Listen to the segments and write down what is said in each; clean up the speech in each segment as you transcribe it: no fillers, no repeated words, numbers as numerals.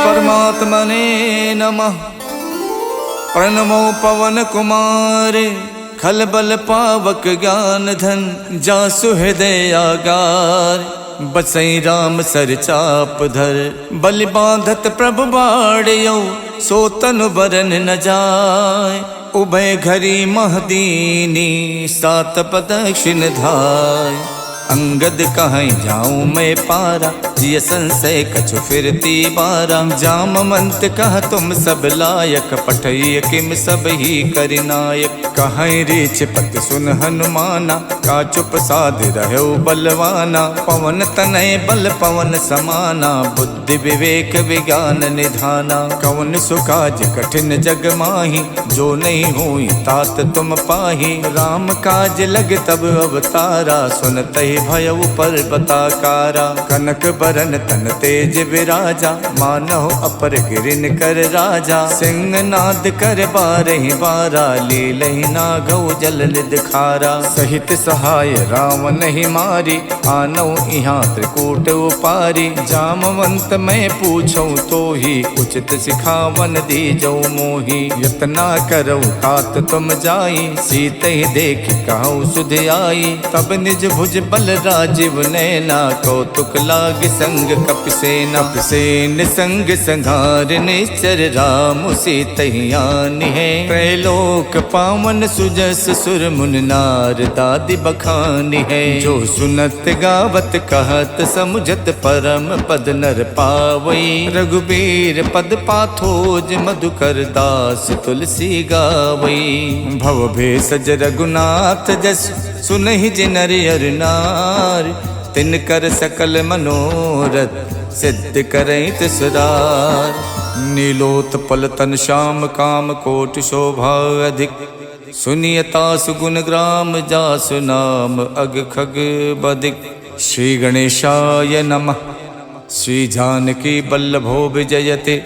परमात्मने नमः। प्रणमो पवन कुमार खलबल पावक ज्ञान धन जासु हृदय आगार। बसई राम सर चाप धर बलि बांधत प्रभु बाड़ियो सो तनु बरन न जाय। उभय घरी महदीनी सात प्रदक्षिण धाय। अंगद कहीं जाऊं मैं पारा जिय संशय कछु फिरती बारा। जामवंत कह तुम सब लायक पठय किम सब ही करिनायक। कहीं रीछ पति सुन हनुमाना का चुप साध रहो बलवाना। पवन तनय बल पवन समाना बुद्धि विवेक विज्ञान निधाना। कवन सुकाज कठिन जग माही जो नहीं हुई तात तुम पाही। राम काज लग तब अवतारा सुनते भय पर बताकारा। कनक बरन तन तेज विराजा मानहो अपर गिरिन कर राजा। सिंह नाद कर बारहि बारा लीलहि नागौ जल निदखारा। सहित सहाय राम नहीं मारी आनौ इहाँ त्रिकूट उपारी। जामवंत मैं पूछूं तो ही उचित सिखावन दीजौ मोही। यतना करौ तात तुम जाई सीतहि देख कहु सुध आई। तब निज भुज बल राजीव नैना कौतुक लाग संग कपिसेना। कपिसेन संग संघार निश्चर राम सीतहियान है। त्रैलोक पावन सुजस सुर मुन नार दादि बखानी है। जो सुनत गावत कहत समुझत परम पद नर पावई। रघुबीर पद पाथोज मधुकर दास तुलसी गावई। भव भेषज रघुनाथ जस सुनहि जिनर अर नार। तिनकर सकल मनोरथ सिद्ध करई तिसरार। नीलोत्पल तन श्याम काम कोटि शोभा अधिक। सुनियता सुगुण ग्राम जासु नाम अग खग बदिक। श्री गणेशाय नमः। श्री जानकी बल्लभो विजयते।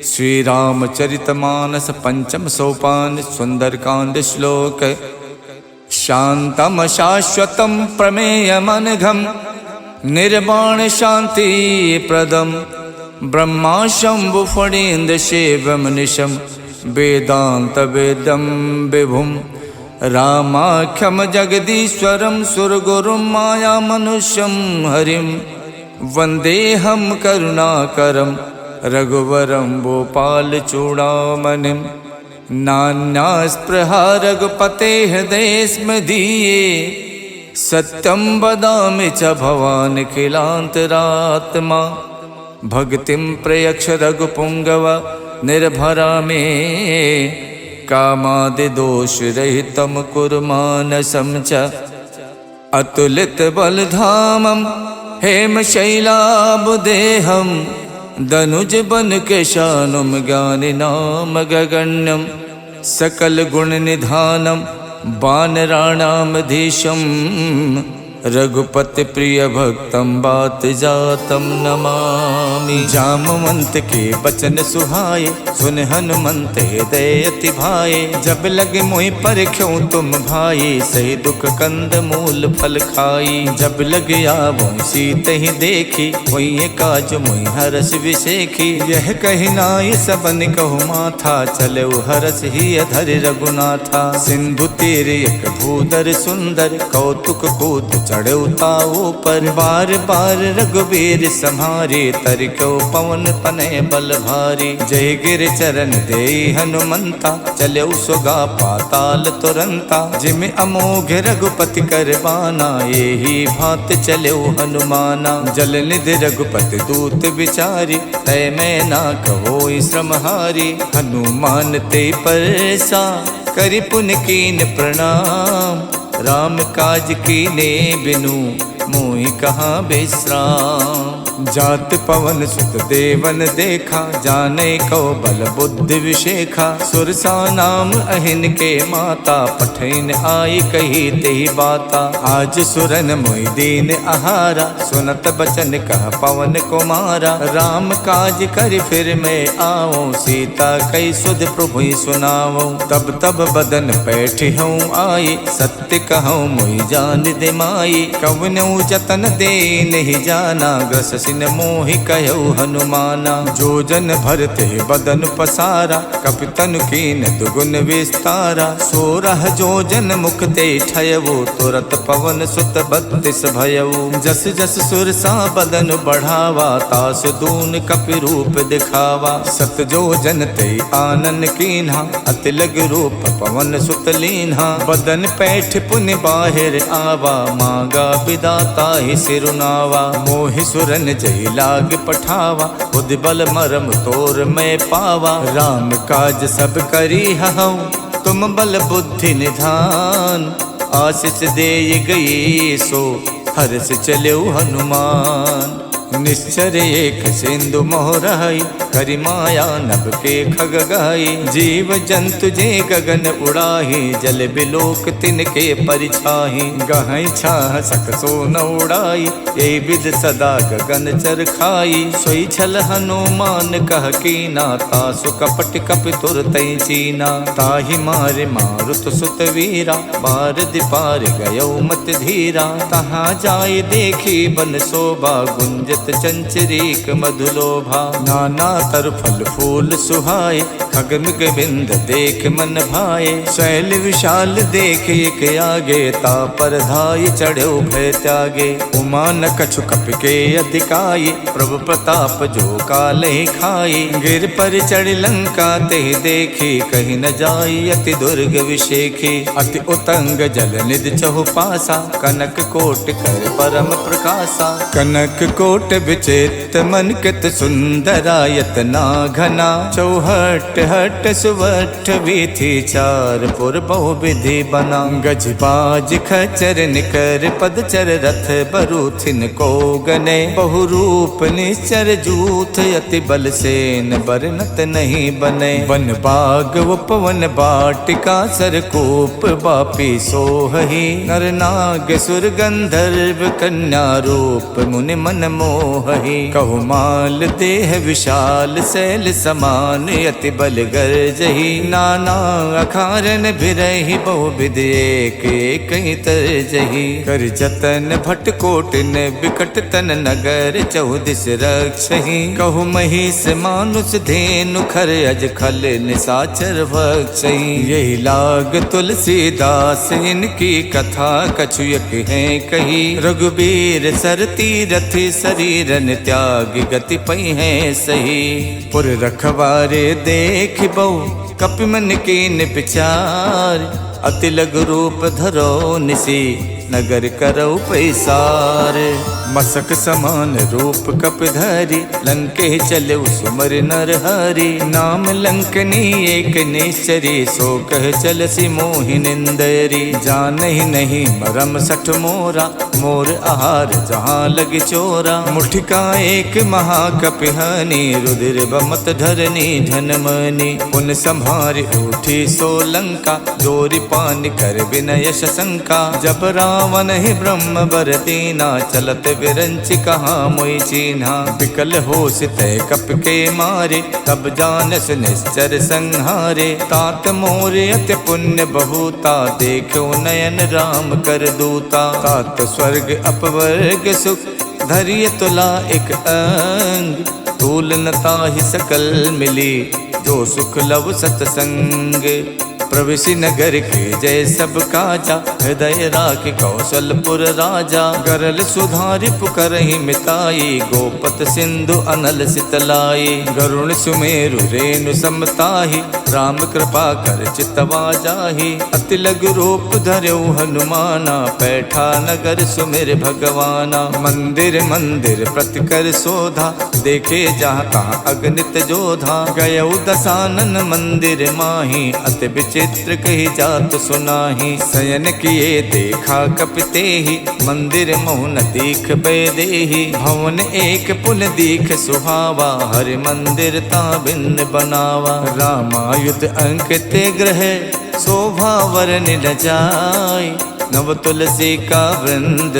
श्री रामचरितमानस पंचम सोपान सुंदरकांड श्लोक। शांतम शाश्वतम प्रमेयमनघम निर्वाण शांति प्रदम। ब्रह्मा शंभु फणीन्द्र शिवम निशम वेदांत वेदम विभुम। रामाख्यम जगदीश्वरम सुरगुरुम माया मनुष्यम हरिम। वंदेहम करुणाकरम रघुवरम भोपाल चूड़ामणिम। नान्या स्पृहा रघुपते हृदय स्मदीये। सत्यम वदामि च भवान् खिलान्तरात्मा। भक्तिं प्रयक्ष रघुपुंगव निर्भरा मे। कामादि दोष रहितं कुरु मानसं च। अतुलित बलधामं हेमशैलाबुदेहं। दनुज बन केशानुम ज्ञानिनाम गगण्यम। सकल गुण निधानम वानराणामधीशम। रघुपति प्रिय भक्तम बात जातम नमामि। जामवंत के बचन सुहाए सुन हनुमंत हृदय अति भाए। जब लगे मोहि परख्यों तुम भाई सही दुख कंद मूल फल खाई। जब लगे आवो सीतहि देखी वही काज मोहि हरस विसेखी। यह कहि नाई सबन कहु माथा चले हरस ही अधर रघुनाथा। सिंधु तीर एक भूधर सुंदर कौतुक कूद चढ़े उताओ पर। बार बार रघुबीर सम्हारे तरक्यो पवन पने बल भारी। जय गिर चरण दे हनुमंता चले सुगा पाताल तुरंता। जिम अमोघ रघुपति कर बाना यही भात चले हनुमाना। जल निधि रघुपति दूत विचारी तय मैं ना कहो श्रमहारी। हनुमान ते परसा करि पुन कीन प्रणाम। राम काज कीने बिनु मोहि कहाँ विश्राम। जात पवन सुत देवन देखा जाने को बल बुद्धि विशेखा। सुरसा नाम अहिन के माता पठैन आई कही तेहि बाता। आज सुरन मोहि दीन आहारा सुनत बचन कह पवन कुमारा। राम काज कर फिर मैं आओ सीता कई सुध प्रभु सुनाओ। तब तब बदन पैठ हूँ आई सत्य कहूँ मोहि जान दिमाई। कवनौ कहूँ जतन दे नहीं जाना, ग्रस सिन मोहि कहु हनुमाना। जो जन भरते बदन पसारा, कपितन कीन दुगुन विस्तारा। 16 जो जन मुखते ठयवो, तुरत पवन सुत 32 भयऊ। जस जस सुरसा बदन बढ़ावा, तास दून कपि रूप दिखावा। 7 जो जन ते आनन कीन्हा, अति लग रूप पवन सुत लीन्हा। बदन पैठ पुनि बाहिर आवा, मांगा विदाता ही सिरुनावा। मोहि सुरन जय लाग पठावा, बुद्धि बल मरम तोर मैं पावा। राम काज सब करी हऊँ, तुम बल बुद्धि निधान। आशीष दे गई सो, हर्ष चलो हनुमान। निश्चर एक सिंधु मोहराई, करि माया नभ के खग गाई। जीव जंतु जे गगन उड़ाही, जल बिलोक तिनके परिछाही। गहई छाह सक सो न उड़ाई, यही विद सदा गगन चर खाई। सोई छल हनुमान कह कीना, तासु कपट कपि तुरतई चीना। ताहि मारे मारुत सुत वीरा, बारद पार गयो मत धीरा। तहाँ जाय देखी बन शोभा, गुंजत चंचरीक मधुलोभा। नाना तर फल फूल सुहाए, खगमिग बिंद देख मन भाए। शैल विशाल देख एक आगे, तापर धाय चढ़ो भय त्यागे। उमा न कछु कपि के अधिकाई, प्रभु प्रताप जो काल ही खाई। गिर पर चढ़ लंका ते देखी, कहीं न जाई अति दुर्ग विशेखी। अति उतंग जल निधि चहु पासा, कनक कोट कर परम प्रकाशा। कनक कोट विचित मन कित सुंदरायत ना घना। चौहट हट सुवठ वीथि, चार पुर बहु विधि बना। गज बाज खचर निकर पदचर, रथ बरूथिन को गने। बहु रूप निश्चर जूथ, अति बल सेन बरनत नहीं बने। वन बाग उपवन बाटिका, सरकूप बापी सोहही। नर नाग सुर गंधर्व, कन्या रूप मुनि मन मोहहि। कहु माल देह विशाल, शैल समान अति बल गर्जहि। नाना अखारन बिरहि, बहु विध एक एक तरजहि। कर जतन भट कोटिन, बिकट तन नगर चहुदिस रक्षहि। कहु महिष मानुष धेनु, खर अज खल निसाचर भक्षहि। यही लाग तुलसीदास, इनकी कथा कछु एक है कही। रघुबीर सर तीरथि, शरीरन त्याग गति पई है सही। पुर रखवारे देख बहु, कपि मन कीन विचार। अति लघु रूप धरो निसी, नगर करौ पैसार। मसक समान रूप कपि धरि, लंके चलऊ सुमर नर हरि। नाम लंकनी एक निश्चरी, सो कह चलसी मोहि निंदरी। जानहि नहीं मरम सठ मोरा, मोर आहार जहाँ लग चोरा। मुठिका एक महाकपिहानी, रुधिर बमत धरनी धनमनी। पुन संभारि उठी सो लंका, जोरि पान कर विनय शंका। जब रावण ही ब्रह्म बर दीना, चलत विरंचि कहाँ मोई चीन्हा। विकल होश तय कप के मारे, तब जानस निश्चर संहारे। तात मोरे अति पुण्य बहुता, देखो नयन राम कर दूता। तात स्वर्ग अपवर्ग सुख, धरिय तुला एक अंग। तूल न ताहि सकल मिली, जो सुख लव सतसंग। प्रविशि नगर के जय सब काजा, हृदय राख कौशलपुर राजा। गरल सुधारि पुकरहि मिताई, गोपत सिंधु अनल सितलाई। गरुण सुमेरु रेणु समताहि, राम कृपा कर चितवा जाहि। अति लघु रूप धर्यु हनुमाना, पैठा नगर सुमिर भगवाना। मंदिर मंदिर प्रति कर शोधा, देखे जहाँ तहाँ अगणित जोधा। गयौ दसानन मंदिर माही, अति विचित्र कही जात सुनाही। शयन किए देखा कपितेहि, मंदिर मोहन दीख बैदेहि। भवन एक पुन दीख सुहावा, हरि मंदिर ता भिन्न बनावा। रामायुध अंकित ग्रह, शोभा वरन न जाय। नव तुलसी का वृंद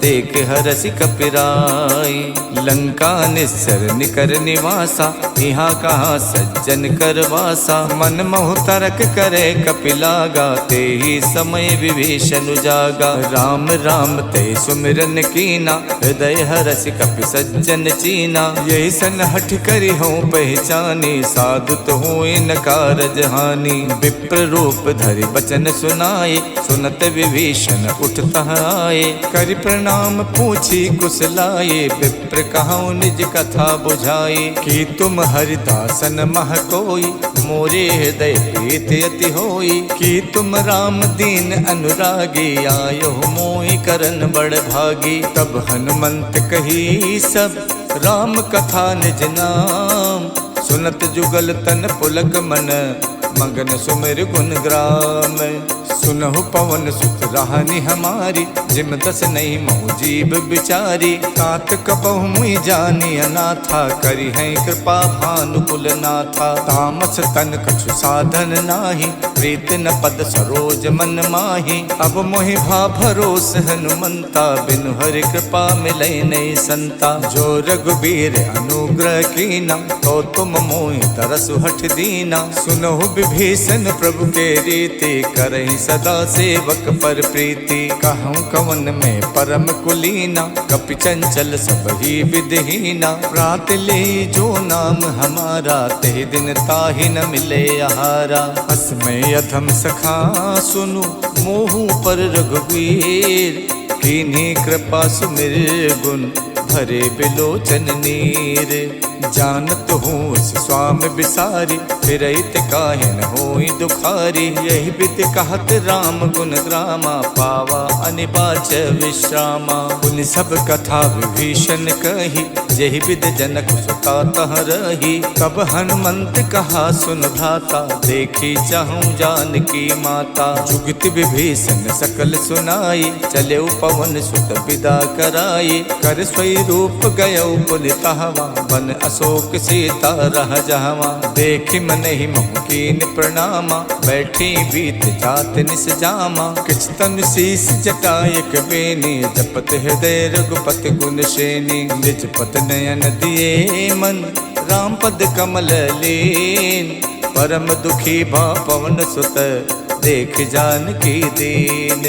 देख हरसि कपिराई। लंका निस्सर निकर निवासा, यहाँ कहाँ सज्जन कर वासा। मन मोह तरक करे कपिलागा, ते ही समय विभीषण जागा। राम राम ते सुमिरन कीना, हृदय हरसि कपि सज्जन चीना। यही सन हठ करि हूँ पहचानी, साधु तो हुए न कारज हानि। विप्र रूप धरि बचन सुनाए, सुनत विभीषण उठता आए। करि प्रणाम पूछी कुशलाए, विप्र कहूँ निज कथा बुझाए। कि तुम हरिदासन मह कोई, मोरे हृदय प्रीत अति होई। कि तुम राम दीन अनुरागी, आयो मोहि करन बड़ भागी। तब हनुमंत कही सब, राम कथा निज नाम। सुनत जुगल तन पुलक मन, मगन सुमिर गुण ग्राम। सुनहु पवन सुत राहनि हमारी, जिम दस नहीं महु जीव बिचारी। तात कपहु मुई जानी अनाथा, करी है कृपा भानुकुल नाथा। तामस तन कछु साधन नाही, प्रीत न पद सरोज मन माही। अब मोहि भा भरोस हनुमंता, बिनु हरि कृपा मिलै नहीं संता। जो रघुबीर अनुग्रह कीना, तो तुम मोहि तरसु हठ दीना। सुनहु विभीषण प्रभु के रीति, करहि सदा सेवक पर प्रीति। कहूँ कवन में परम कुलीना, कपि चंचल सब ही विधहीना। प्रात ले जो नाम हमारा, ते दिन ताहि न मिले आहारा। असमय अधम सखा सुनु, मोहु पर रघुवीर। कीन्ही कृपा सुमिर गुण, भरे बिलोचन नीर। जानत हूँ स्वामी बिसारी, फिरहित काहे न होई दुखारी। यही विधि कहत राम गुण ग्रामा, पावा अनिबाच विश्रामा। पुनि सब कथा विभीषण कही, यही विधि जनक सुता तह रही। तब हनुमंत कहा सुन भ्राता, देखी चाहूँ जानकी माता। जुगति विभीषण सकल सुनाई, चले पवन सुत विदा कराई। कर स्वरूप गयो पुनितहवा, बन अशोक सीता रह जहवा। देखि मन ही मोह कीन प्रणामा, बैठी बीत जात निस जामा। किछ तनु शीस जटायक बेनी, जपत हृदय रघुपति गुण श्रेणी। निज पत नयन दिए मन, राम पद कमल लीन। परम दुखी भा पवन सुत, देख जानकी दीन।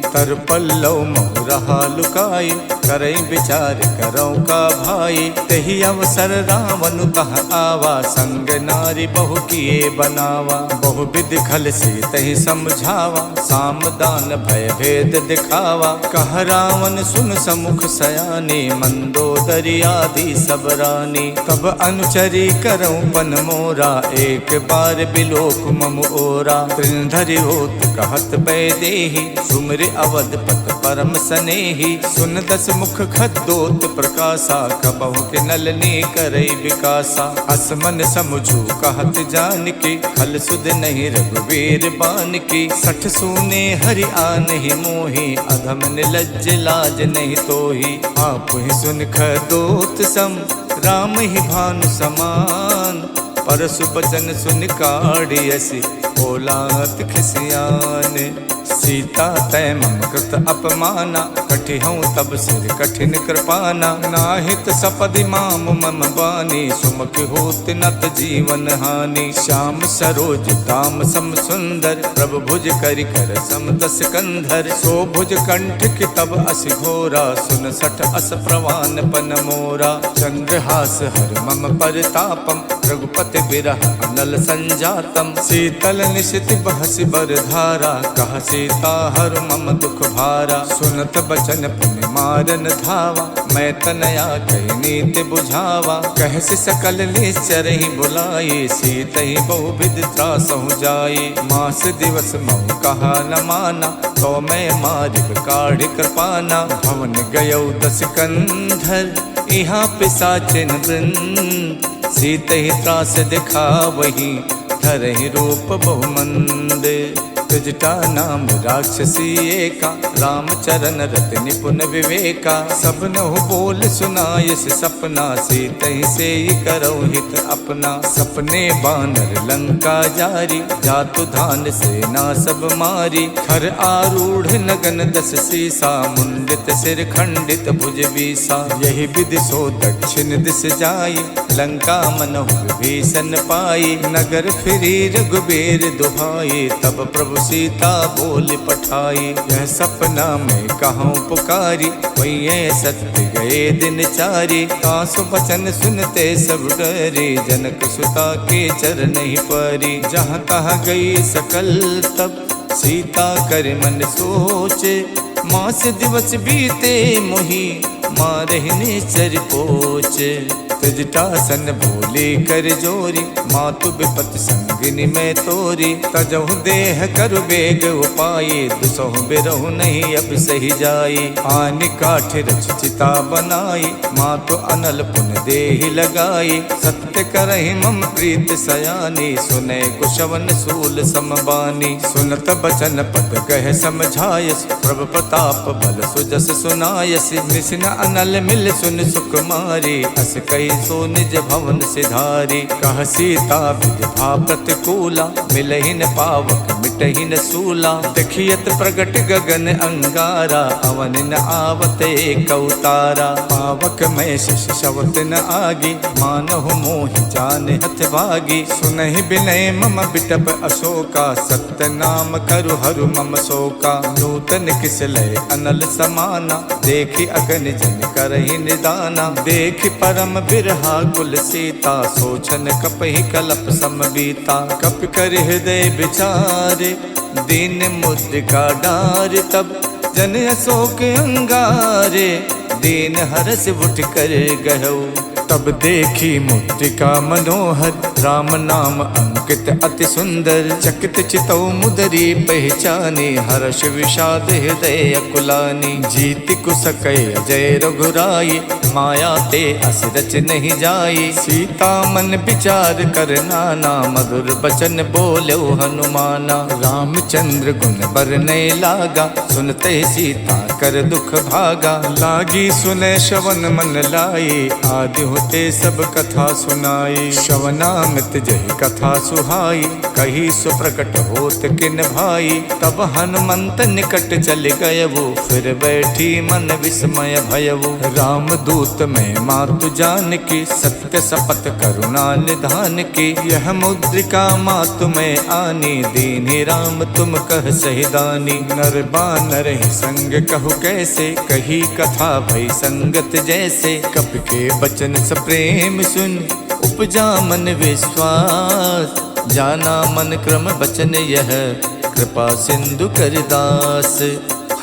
तर पल्लव मोह रहा लुकाई, करई विचार करौ का भाई। तही अवसर रावण तह आवा, संग नारी बहु किए बनावा। बहु विधि खल से तही समझावा, साम दान भय भेद दिखावा। कह रावण सुन समुख सयानी, मंदोदरी आदि सब रानी। तब अनुचरी करौ पन मोरा, एक बार बिलोक मम ओरा। त्रिनधरि होत कहत बैदेही, सुमिर अवधपत परम सनेही। सुन दस मुख खद्दोत प्रकाशा, कबहु के नलनी करई विकासा। असमन समझू कहत जानकी, खल सुध नहीं रघुवीर बानकी। सठ सूने हरि आनहि मोहि, अधम निलज्ज लाज नहीं तोहि। आप ही सुन खद्दोत सम, राम ही भानु समान। परसु बचन सुन काढ़ियसि, बोलात खिसियान। सीता तय मम कृत अपमाना, कठिहऊँ तब सिर कठिन कृपाना। नाहित सपदि माम मम बानी, सुमुख होत नत जीवन हानि। श्याम सरोज दाम सम सुंदर, प्रभु भुज करि कर सम दस कंधर। सो भुज कंठ की तब अस घोरा, सुन सठ अस प्रवान पन मोरा। चंद्रहास हर मम परतापम, रघुपति बिरह अनल संजातम। शीतल निशित बहसि बर धारा, कह सीता हर मम दुख भारा। सुनत बचन पुनि मारन धावा, मैं तनया कही नीति बुझावा। कहसि सकल निश्चर ही बुलाई, सीत ही बहु विधि त्रासहु जाई। मास दिवस महु कहा न माना, तो मैं मारिक काढ़ कृपाना। भवन गयौ दस कंधर, यहाँ पिशाचिन वृंद। सीत ही त्रास दिखा वही, धरहि रूप बहुमंद। त्रिजटा नाम राक्षसी एका, रामचरण रत निपुण विवेका। सब नहु बोल सुनायस सपना, सीतहि से करौ हित अपना। सपने बानर लंका जारी, जातु धान सेना सब मारी। खर आरूढ़ नगन दस सीसा, मुंडित सिर खंडित भुज बीसा। यही विधि सो दक्षिण दिस जाई, लंका मनहु विभीषण पाई। नगर फिरी रघुबीर दुहाई, तब प्रभु सीता बोल पठाई। यह सपना में कहूँ पुकारी, वही सत्य गए दिन चारी। आंसू बचन सुनते सब डरे, जनक सुता के चरण ही परी। जहाँ तहाँ गई सकल तब, सीता कर मन सोचे। मास दिवस बीते मोही, मारहिने चर पोचे। त्रिजटासन बोले कर जोरी, मातु विपत संगिनी में तोरी। तजहु देह करु बेग उपाये, दुसहु बिरहु नहीं अब सही जाई। आन काठ रच चिता बनाई, मातु अनल पुन देहि लगाई। सत्य करहि मम प्रीत सयानी, सुने कुशवन सूल समबानी। सुनत बचन पद कह समझायस, प्रभु प्रताप बल सुजस सुनायस। निसिन अनल मिल सुन सुकुमारी, अस कई सो निज भवन सिधारी। कह सीता विधि प्रतिकूला, मिलहि न पावक मिटहि न सूला। देखियत प्रगट गगन अंगारा, अवन न आवत एक अवतारा। पावक में शिष शवत न आगी, मानहु मोहि जान हथ भागी। सुनहि बिनय मम बिटप अशोका, सत्य नाम करु हरु मम शोका। नूतन किस लय अनल समाना, देखि अगन जन करहि निदाना। देखि परम बिरहा कुल सीता, सोचन कपहि कलप समबीता। कप कर हृदय विचारे, दीन मुद्रिका डार। तब जन अशोक अंगारे, दीन हरस उठ कर गहु। तब देखी मुद्रिका मनोहर, राम नाम अंकित अति सुंदर। चकित चितौ मुदरी पहचानी, हर्ष विषाद हृदय अकुलानी। जीत कुसकै अजय रघुराई, माया ते अस रच नहीं जाई। सीता मन विचार कर नाना, मधुर बचन बोलो हनुमाना। रामचंद्र गुण बरनै लागा, सुनते सीता कर दुख भागा। लागी सुने श्रवण मन लाई, आदि होते सब कथा सुनाई। श्रवणामृत जहि कथा सुहाई, कही सुप्रकट होत किन भाई। तब हनुमंत निकट चल गयवु, फिर बैठी मन विस्मय भयवु। राम दूत में मातु जान की, सत्य शपथ करुणा निधान की। यह मुद्रिका मातु में आनी, दीन्हि राम तुम कह सही दानी। नर बानर ही संग कहु कैसे, कही कथा भई संगत जैसे। कपि के बचन प्रेम सुन, उपजा मन विश्वास। जाना मन क्रम बचन यह, कृपा सिंधु करदास।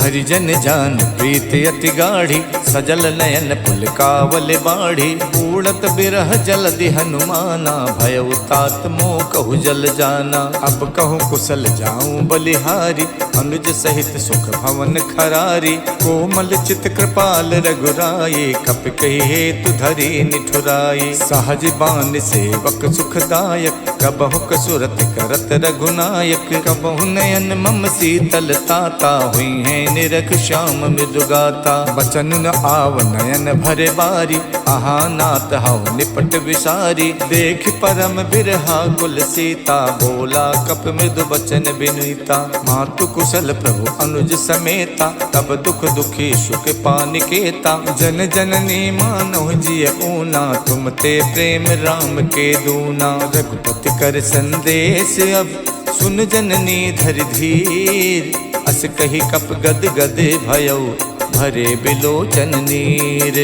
हरिजन जान प्रीत अति गाढ़ी, सजल नयन पुलकावल बाढ़ी। उड़त बिरह जलधि हनुमाना, भयउ तात मोह कहु जल जाना। अब कहूँ कुशल जाऊं बलिहारी, अनुज सहित सुख भवन खरारी। कोमल चित कृपाल रघुराई, कप कही हेतु धरी निठुराई। सहज बान सेवक सुखदायक, कबहु कसुरत करत रघुनायक। कबहु नयन मम शीतल ताता, हुई है निरख श्याम मृदुगाता। बचन न आव नयन भरे बारी, आहा नाथ हव निपट विसारी। देख परम बिरहा कुल सीता, बोला कप मृदु बचन बिनुता। मातु कुशल प्रभु अनुज समेता, तब दुख दुखी सुख पानिकेता। जन जननी मानव जिय ऊना, तुम ते प्रेम राम के दूना। रघुपति कर संदेश अब, सुन जननी धर धीर। अस कही कप गद गद भयउ, भरे बिलोचन नीर।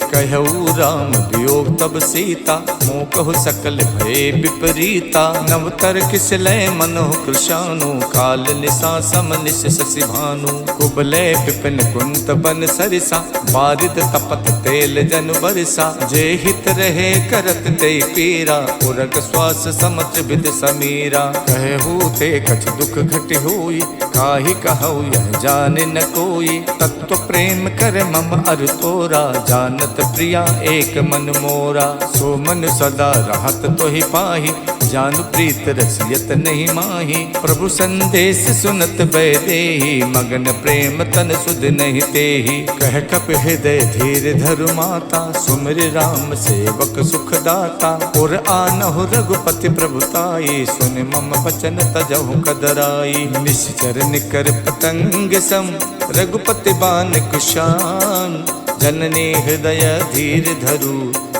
कहऊ राम वियोग तब सीता, मोह कहु सकल भय विपरीता। नवतर किस लय मनोह कृशानु, काल निशा सम निश शशि भानु। कुबलय विपिन कुंत बन सरिसा, बारिद तपत तेल जन बरसा। जे हित रहे करत ते पीरा, उरग श्वास समत्र विद समीरा। कहू ते कछ दुख घट होई, काहि कहऊ यह जान न कोई। तत्व प्रेम कर मम अर तोरा, जानत प्रिया एक मन मोरा। सो मन सदा रहत तो ही पाही, जानु प्रीत रसियत नहीं माही। प्रभु संदेश सुनत बैदेही, मगन प्रेम तन सुध नहीं तेही। कह कप हृदय धीर धरु माता, सुमिर राम सेवक सुख दाता। और आनहु रघुपति प्रभुताई, सुन मम बचन तजहु कदराई। निश्चर निकर पतंग सम, रघुपति बान कुशान। जननी हृदय धीर धरु,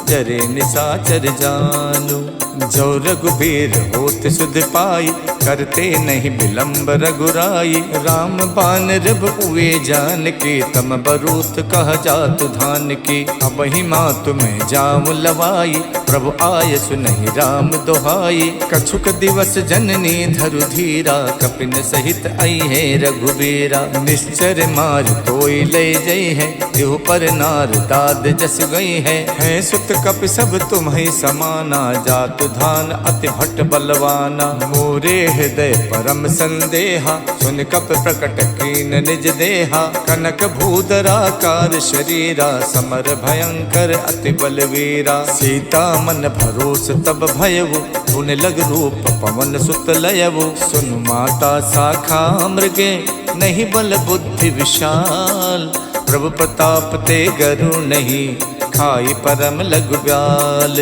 जरे निसाचर जानु। जो रघुबीर होत सुध पाई, करते नहीं विलंब रघुराई। राम बान रब हुए जान के, तम बरूत कह जातु धान की। अब ही मातु में जाऊं लवाई, प्रभु आय सुनहि राम दोहाई। कछुक दिवस जननी धरु धीरा, कपिन सहित आई है रघुबीरा। निश्चर मार तोई ले जई है, देहु पर नार दाद जस गई है। सुत कपि सब तुम्हि समाना, जातु धान अति भट्ट बलवाना। मोरे हृदय परम संदेहा, सुन कप प्रकट कीन निज देहा। कनक भूधराकार शरीरा, समर भयंकर अति बलवीरा। सीता मन भरोस तब भयवु, पुन लग रूप पवन सुत लयवु। सुन माता शाखा मृगे, नहीं बल बुद्धि विशाल। प्रभु प्रताप ते गरु नहीं, खाई परम लघु ब्याल।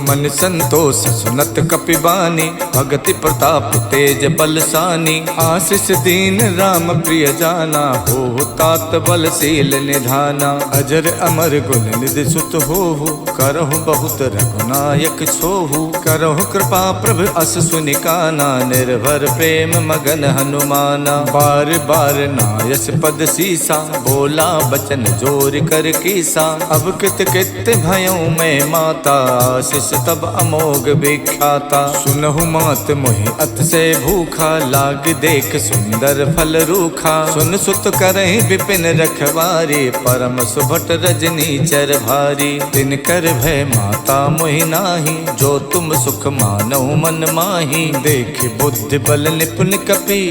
मन संतोष सुनत कपिबानी, भगति प्रताप तेज बलसानी। आशीष दीन राम प्रिय जाना, हो तात बलशील निधाना। अजर अमर गुण निधि सुत होहु, करहु बहुत रघुनायक छोहु। करहु कृपा प्रभु अस सुनिकाना, निर्भर प्रेम मगन हनुमाना। बार बार नायस पद सीसा, बोला बचन जोर कर कीसा। अब कित कित भयों में माता, आशीष तब अमोघ विख्याता। सुनहु मात मोहि अत से भूखा, लाग देख सुंदर फल रूखा। सुन सुत करहि विपिन रखवारी, परम सुभट रजनी चर भारी। तिन कर भय माता मोहि नाही, जो तुम सुख मानौ मन माही। देख बुद्धि बल निपुण कपि,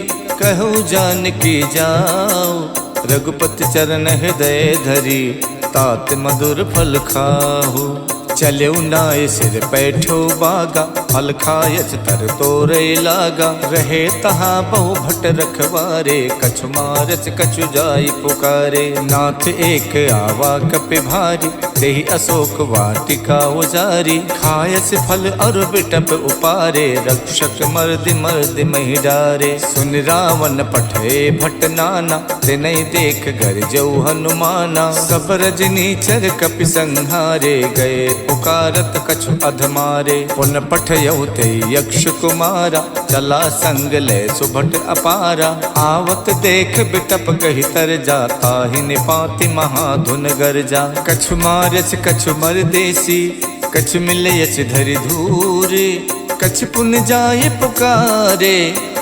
कहु जानकी जाओ। रघुपति चरण हृदय धरी, तात मधुर फल खाहु। चले नाय सिर पैठो बागा, फल खायच तर तोरे लागा। रहे तहा बहु भट रखवारे, कछु मारच कछु जाई पुकारे। नाथ एक आवा कपि भारी, देहि अशोक वाटिका उजारी। खायस फल और बिटप उपारे, रक्षक मर्दि मर्दि महि डारे। सुन रावण पठे भट नाना, तिनहि देख गरजौ हनुमाना। सब रजनी चर कपि संहारे, गए पुकारत कछु अधमारे। पुन पठयौ ते यक्ष कुमारा, चला संग ले सुभट अपारा। आवत देख बिटप कहि तर जा, ताहि निपाति महाधुन गरजा। कछु मारच कछु मर देसी, कछु मिलयच धरि धूरे। कछु पुन जाय पुकारे,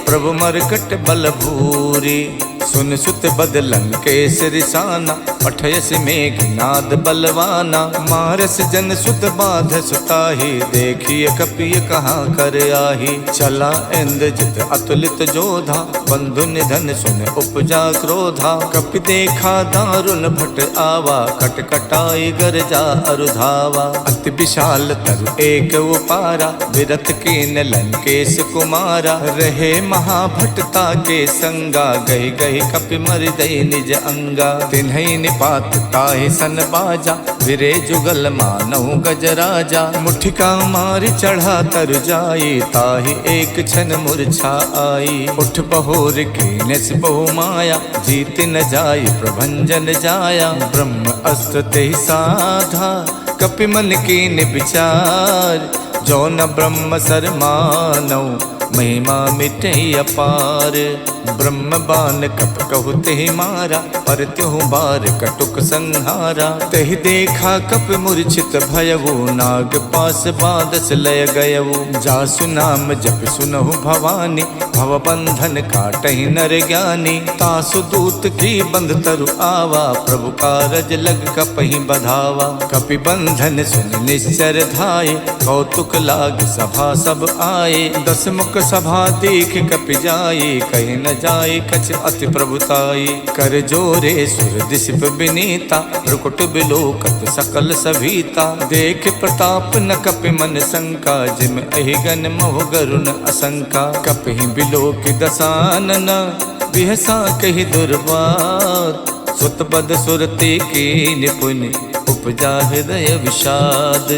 प्रभु मरकट बल भूरे। सुन सुत बदलन केस रिसाना, पठयस मेघनाद बलवाना। मारस जन सुत बाध सुताही, देखिए कपिय कहाँ कर आही। चला इंद्रजित अतुलित जोधा, बंधु निधन सुन उपजा क्रोधा। कपि देखा दारुण भट आवा, कटकटाई गरजा अरुधावा। अति विशाल तरु एक उपारा, विरथ कीन लंकेश कुमारा। रहे महाभटता के संगा, गही गही कपि मर दई निज अंगा। तिन्हि निपात ताहि सन बाजा, विरे जुगल मानहु गजराजा। मुठिका मारि चढ़ा तर जाई, ताहि एक क्षण मूर्छा आई। उठ बहोर कीनस बहु माया, जीत न जाई प्रभंजन जाया। ब्रह्म अस्त्र तेहि साधा, कपि मन कीन विचार। जो न ब्रह्म सर मानौ, महिमा मिटई अपार। ब्रह्म बान कप कहु तेहि मारा, पर त्यों बार कटुक संहारा। तेहि देखा कप मूर्छित भयवु, नाग पास बादस लय गयवु। जासु नाम जप सुनहु भवानी, भव बंधन काटहि नर ज्ञानी। तासु दूत की बंध तरु आवा, प्रभु कारज लग कपहि बधावा। कपि बंधन सुन निश्चर धाये, कौतुक लाग सभा सब आए। दस मुख सभा देख कपि जाई, कहीं न जाए कछ अति प्रभुताई। कर जोरे सुर दिशप बिनीता, भ्रुकुट बिलोकत सकल सभीता। देख प्रताप न कपि मन शंका, जिम अहिगन मोह गरुण असंका। कपि बिलोक दसानन, बिहसा कहि दुर्बात। सुत बद सुरते की निपुण, उपजा हृदय विषाद।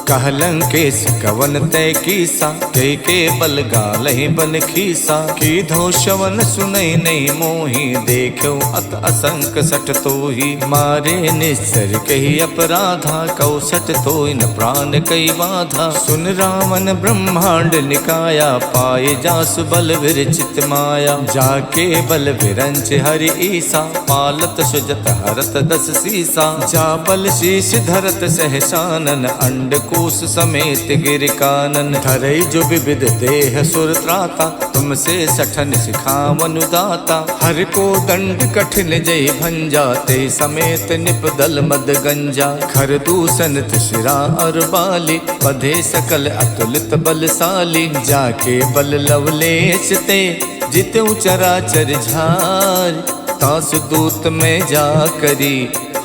कहलंकेश कवन तय कीसा, कई के बल गालहि बन खीसा। की धो शवन सुनई नहीं मोही, देखो अत असंक सट तोही। मारे निश्चर कही अपराधा, कौ सट तोय न प्राण कई बाधा। सुन रावण ब्रह्मांड निकाया, पाए जासु बल विरचित माया। जाके बल विरंच हरि ईसा, पालत सुजत हरत दस सीसा। जा बल शीश धरत सहसानन, अंड कोश समेत गिर कानन। धरई जो विविध देह सुर त्राता, तुमसे सठन सिखावन दाता। हर को दंड कठिन जय भंजा, ते समेत निपदल मद गंजा। खर दूषण शिरा और बाली, बधे सकल अतुलित बलशाली। जाके बल लवलेश ते, जितु चराचर झार। तासु दूत में जा करी,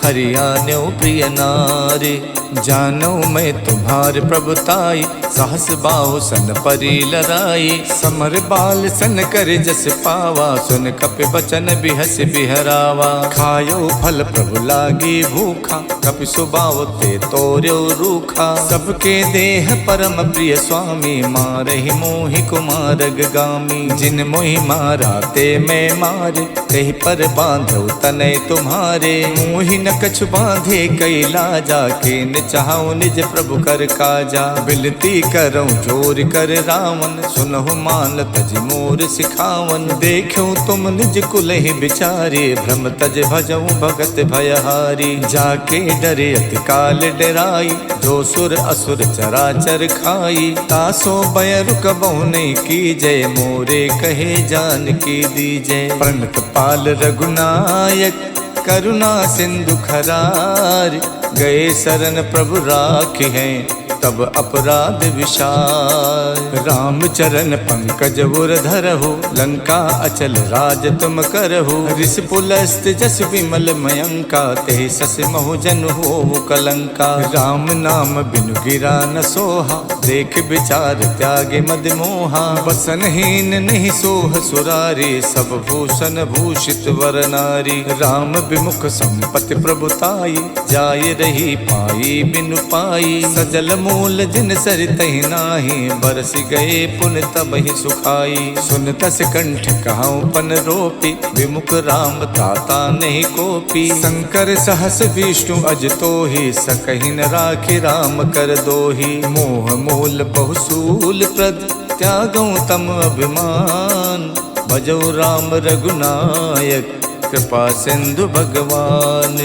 हरियाण्यो प्रिय नारी। जानो मैं तुम्हार प्रभुताई, सहस बाहु सन परी लराई। समर बाल सन कर जस पावा, सुन कपि बचन बिहस बिहरावा। खायो फल प्रभु लागी भूखा, कपि सुबाव ते तोर्यो रूखा। सबके देह परम प्रिय स्वामी, मारहि मोहि कुमारग गामी। जिन मोहि मारा ते मैं मारे, कहीं पर बांधो तनय तुम्हारे। मोहि न कछु बांधे कई लाजा, के न चाहूं निज प्रभु कर काजा। बिनती करऊं जोर कर रावण, सुनहु मान तज मोर सिखावन। देखो तुम निज कुल ही बिचारे, भ्रम तज भजऊं भगत भयहारी। जाके डरे अति काल डराई, जो सुर असुर चराचर खाई। तासो भय रुकबहु नहीं कीजय, मोरे कहे जान की दीजय। प्रणत पाल रघुनायक, करुणा सिंधु खरार। गए शरण प्रभु राखी हैं, तब अपराध विशाल। राम चरण पंकज उर धरहु, लंका अचल राज तुम करहु। ऋषि पुलस्त जस विमल मयंका, ते सस महु जन होवु कलंका। राम नाम बिनु गिरा न सोहा, देख विचार त्यागे मद मोहा। बसनहीन नहीं सोह सुरारी, सब भूषण भूषित वर नारी। राम विमुख संपत्ति प्रभुताई, जाय रही पाई बिनु पाई। सजल मूल जिन सरितहि नाही, बरस गए पुन तब ही सुखाई। सुन तस कंठ कहाऊं पन रोपी, विमुख राम ताता नहीं कोपी। शंकर सहस विष्णु अज तोहि, सकहि न राखि राम कर दोहि। मोह मूल बहुसूल प्रद, त्यागऊं तम अभिमान। भजौ राम रघुनायक, कृपा सिंधु भगवान।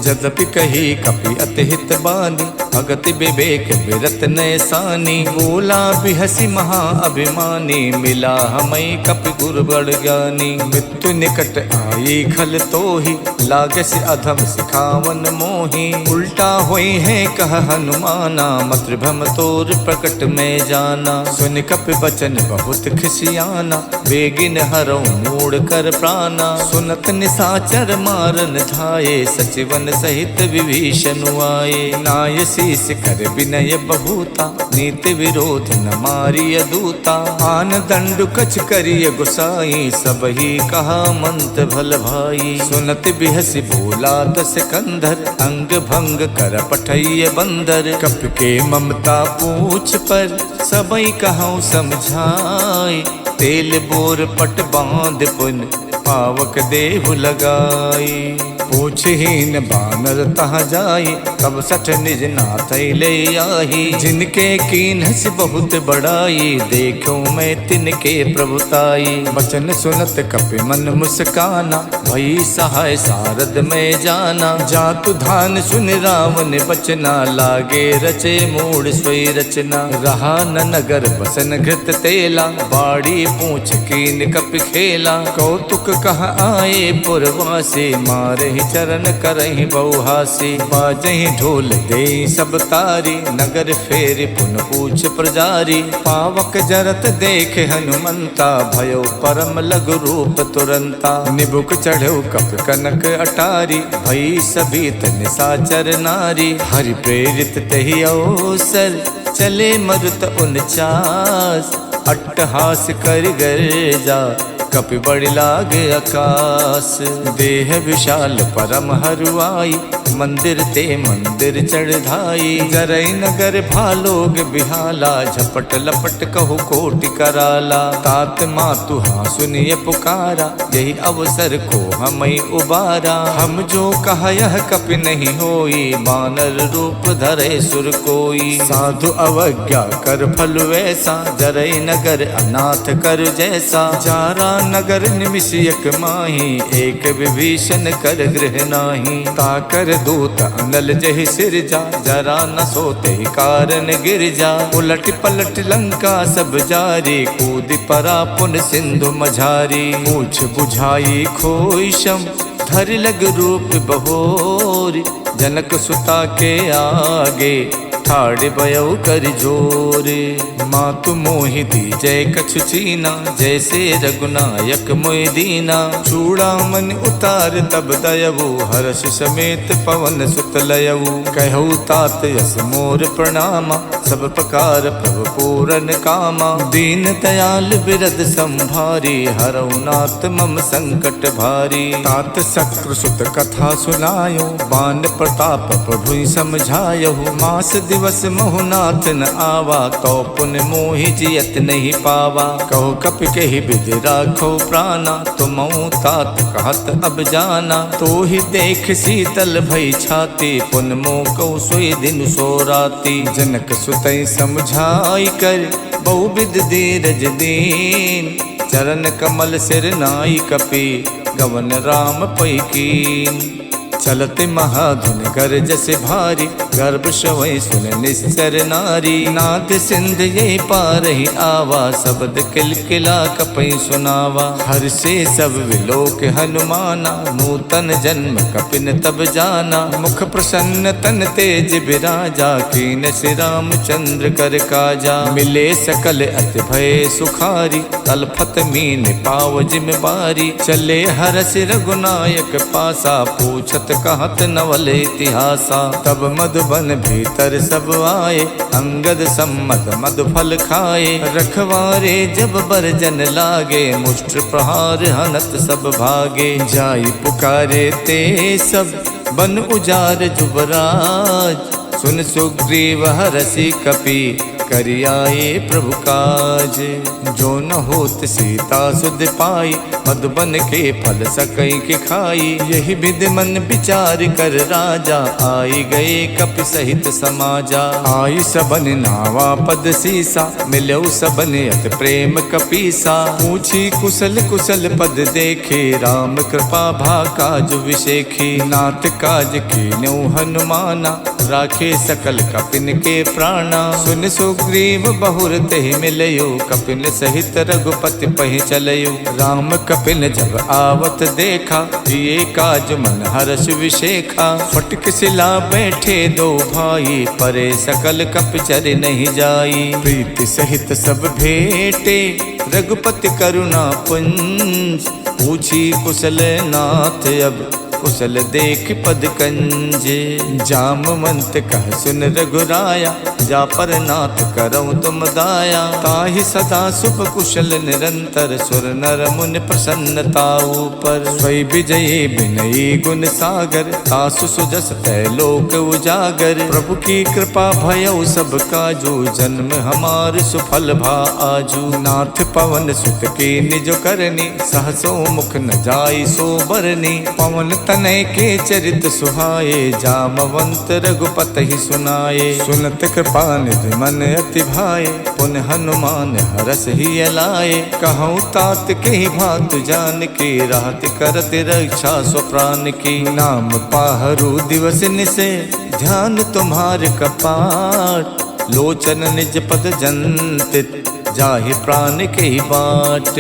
जदपि कही कपि अति हित बानी, भगति विवेक बिरत नैसानी। बोला बिहसी महा अभिमानी, मिला हमें कपि गुरु बड़ ज्ञानी। मृत्यु निकट आई खल तोहि, लागस अधम सिखावन मोहि। उल्टा होई है कह हनुमाना, मत्रभम तोर प्रकट में जाना। सुन कपि बचन बहुत खिसियाना, बेगिन हरौ मूड़ कर प्राणा। सुनत निसाचर मारन धाये, सचिवन सहित विभीषण आए। नाय शीस कर विनय बहुता, नीति विरोध न मारिय दूता। आन दंडु कछ करिय गुसाई, सब ही कहा मंत भल भाई। सुनत बिहसी बोला दस कंधर, अंग भंग कर पठैय बंदर। कप के ममता पूछ पर, सबई कहूँ समझाई। तेल बोर पट बांध पुन, पावक देहु लगाई। पूछहीन बानर तहाँ जाई, तब सठ निज नाथ ले आही। जिनके कीन्हस बहुत बड़ाई, देखो मैं तिनके प्रभुताई। बचन सुनत कपि मन मुस्काना, भई सहाय सारद में जाना। जातु धान सुन रावण बचना, लागे रचे मूड सोई रचना। रहा न नगर बसन घृत तेला, बाड़ी पूछ कीन कपि खेला। कौतुक कह आए पुरवासी, मारे चरण चरण करहि बहुहासी। बाजहि ढोल देई सब तारी, नगर फेर पुन पूछ प्रजारी। पावक जरत देख हनुमंता, भयो परम लघु रूप तुरंता। निबुक चढ़ऊ कप कनक अटारी, भई सबीत निशाचर नारी। हरि प्रेरित तहि अवसर, चले मरुत 49। अट्टहास कर गर्जा, कपि बड़ि लागे आकाश। देह विशाल परम हरुआई, मंदिर ते मंदिर चढ़ाई। जरई नगर भालोग बिहाला, झपट लपट कहु कोटि कराला। तात मातु हाँ सुनिय पुकारा, यही अवसर को हमई उबारा। हम जो कहा यह कपि नहीं होई, बानर रूप धरे सुर कोई। साधु अवज्ञा कर फल वैसा, जरई नगर अनाथ कर जैसा। जारा नगर निमिषयक माही, एक विभीषण कर गृह नाही। ताकर दूत अनल जहि सिरजा, जरा न सोते कारण गिर जा। उलट पलट लंका सब जारी, कूद परा पुन सिंधु मझारी। पूछ बुझाई खोई शम, धर लग रूप बहोरी। जनक सुता के आगे, ठाड़ बयऊ कर जोरे। मातु मोहि दी जय कछु चीना, जैसे रघुनायक मोहि दीना। चूड़ामणि उतार तब दयवु, हर्ष समेत पवन सुत लयऊ। कहु तात यस मोर प्रणामा, सब प्रकार प्रभु पूरन कामा। दीन दयाल बिरद संभारी, हरऊ नाथ मम संकट भारी। तात शक्र सुत कथा सुनायो, बान प्रताप प्रभु समझायो। मास दिवस महुनाथ न आवा, तो पुन मोहि जियत नहीं पावा। कहो कपि कहि विधि राखो प्राणा, तुमऊ तात कहत अब जाना। तो ही देख शीतल भई छाती, पुन मोह कहु सोई दिन सो राती। जनक सुतई समझाई कर, बहुविध धीरज दीन। चरण कमल सिर नाई कपि, गवन राम पै कीन। चलते महाधुन कर जसे भारी, गर्भ शवै सुन निश्चर नारी। नाद सिंध ये पारहि आवा, शब्द किलकिला कपि सुनावा। हर से सब विलोक हनुमाना, नूतन जन्म कपिन तब जाना। मुख प्रसन्न तन तेज बिराजा, कीन श्री रामचंद्र कर काजा। मिले सकल अति भय सुखारी, तलफत मीन पाव जिम बारी। चले हरस रघुनायक पासा, पूछत कहत नवल इतिहासा। तब मधुबन भीतर सब आए, अंगद सम्मत मधु फल खाए। रखवारे जब बरजन लागे, मुष्ट प्रहार हनत सब भागे। जाई पुकारे ते सब, बन उजार जुबराज। सुन सुग्रीव हरषि कपि, करियाए प्रभु काज। जो न होत सीता सुध पाई, मधुबन के फल सकई के खाई। यही विध मन विचार कर राजा, आई गए कपि सहित समाजा। आई सबन नावा पद सीसा, मिलऊ सबन अत प्रेम कपीसा। पूछी कुशल कुशल पद देखे, राम कृपा भा काज विशेखी। नाथ काज कीन्यु हनुमाना, राखे सकल कपिन के प्राणा। सुन सुग्रीव बहुर तेहि मिलयो, कपिन सहित रघुपति पहि चलयो। राम कपिन जब आवत देखा, ये काज मन हर्ष विशेखा। फटक सिला बैठे दो भाई, परे सकल कपि चर नहीं जाई। प्रीति सहित सब भेटे, रघुपति करुणा पुंज। पूछी कुशल नाथ अब, कुशल देख पद कंजे। जामवंत कह सुन रघुराया, जा पर नाथ करऊँ तुम दाया। ताहि सदा शुभ कुशल निरंतर, सुर नर मुनि प्रसन्नता ऊपर। स्वै विजयी विनयी गुण सागर, तासु सुजस तैलोक उजागर। प्रभु की कृपा भयउ सब काजू, जन्म हमार सुफल भा आजू। नाथ पवन सुत की निज करनी, सहसो मुख न जाई सो बरनी। पवन तनय के चरित सुहाए, जामवंत रघुपति ही सुनाए। सुनत कृपा निधि मन अति भाए, पुन हनुमान हरस ही अलाए। कहूँ तात के ही भात जान के, राहत करत रक्षा स्वप्राण की। नाम पाहरू दिवस निसे, ध्यान तुम्हार कपाट। लोचन निज पद जंतित, जाहि प्राण के ही बाट।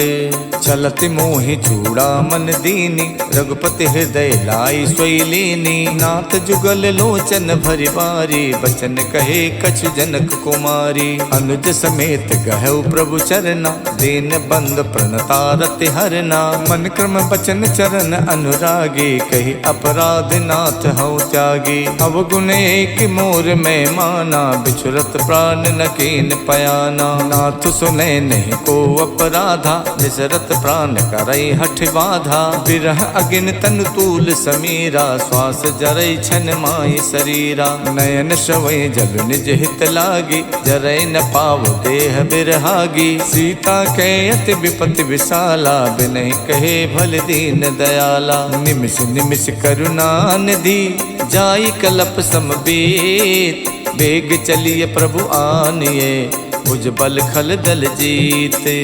चलत मोहि चूड़ा मन दीनी, रघुपति हृदय लाई सोई लीनी। नाथ जुगल लोचन भरि बारी, बचन कहे कछु जनक कुमारी। अनुज समेत गहु प्रभु चरना, दीन बंद प्रणतारति हरना। मन क्रम बचन चरण अनुरागी, कही अपराध नाथ हऊ त्यागी। अवगुण एक मोर में माना, बिछुरत प्राण न कीन पयाना। नाथ सुने नहीं को अपराधा, निसरत प्राण करई हठ बाधा। बिरह अगिन तन तूल समीरा, श्वास जरई छन माई शरीरा। नयन श्रवई जल निज हित लागी, जरई न पाव देह बिरहागी। सीता के अति विपति विशाला, बिनहि कहे भल दीन दयाला। निमिष निमिष करुणा निधि, जाई कलप समबीत। बेग चलिए प्रभु आनिए, भुज बल खल दल जीते।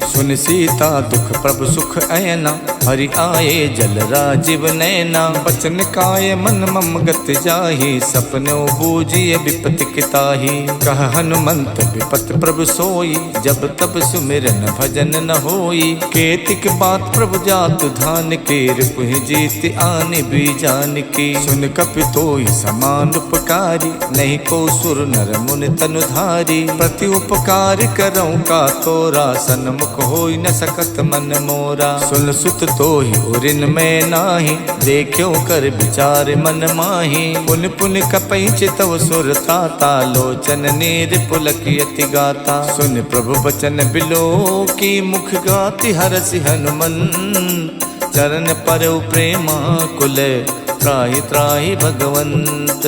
सुन सीता दुख प्रभु सुख ऐना, हरि आए जल राजीव नैना। बचन काय मन मम गति जाहि, सपनो बूझिए विपति किताहि। कह हनुमंत विपत प्रभु सोई, जब तब सुमिरन भजन न होई। केतिक बात प्रभु जातु धान के, रिपुहि जीत आनि बीजान की। सुन कपि तोई समान उपकारी, नहीं को सुर नर मुनि तनुधारी। प्रति उपकार करऊँ का तोरा, सन्मुख होई न सकत मन मोरा। सुन सुत तोहि उरिन में नाही, देखियो कर विचार मन माही। पुन पुन कपई चितव सुर ताता, लोचन नीर पुलकियति गाता। सुन प्रभु बचन बिलो की, मुख गाति हरसि हनुमन। चरण पर प्रेमा कुल, त्राहि त्राहि भगवंत।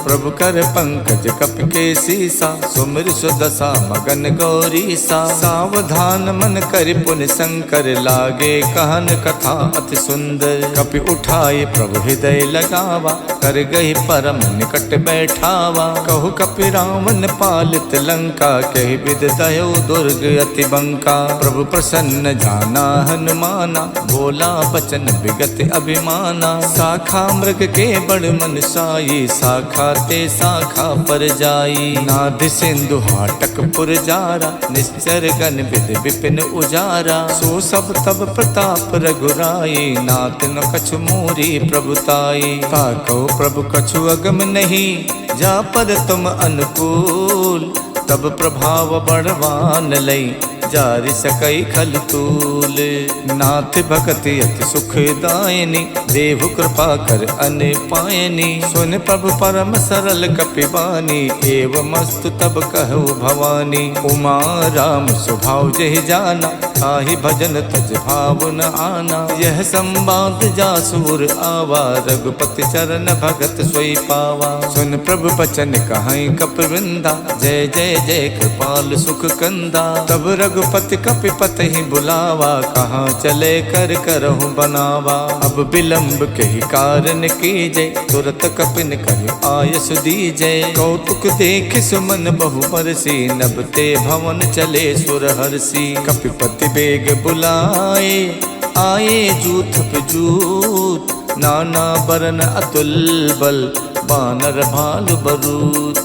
प्रभु कर पंकज कप के सीसा, सुमिर सुदशा मगन गौरीसा। सावधान मन कर पुन शंकर, लागे कहन कथा अति सुंदर। कपि उठाए प्रभु हृदय लगावा, कर गही परम निकट बैठावा। कहु कपि रावण पालित लंका, कहि विद दयो दुर्ग अति बंका। प्रभु प्रसन्न जाना हनुमाना, बोला बचन विगत अभिमाना। शाखा मृग के बड़ मन साई, शाखा ते शाखा पर जाई। नाद सिंधु हाटक पुर जारा, निश्चर गण विद विपिन उजारा। सो सब तब प्रताप रघुराई, नाथ न कछु मोरी प्रभुताई। ताको प्रभु कछु अगम नहीं, जा पर तुम अनुकूल। तब प्रभाव बढ़वान लई, जारि सकई खल तूल। नाथ भगति अति सुखदायिनी, देहु कृपा कर अन पायनी। सुन प्रभु परम सरल कपिबानी, एवं मस्तु तब कहु भवानी। उमा राम स्वभाव जहि जाना, ताहि भजन तज भाव न आना। यह संवाद जासुर आवा, रघुपति चरण भगत सोई पावा। सुन प्रभु बचन कहाई कपिवृंदा, जय जय जय कृपाल सुख कंदा। तब रघुपति कपिपति ही बुलावा, कहाँ चले कर करहु बनावा। अब विलंब के ही कारण कीजय, तुरत कपिन कहि आयस दीजय। कौतुक देख सुमन बहु बरसी, नभ ते भवन चले सुर हरसी। कपिपति बेग बुलाए, आए जूथ पे जूथ। नाना बरन अतुल बल, बानर भालु बरूथ।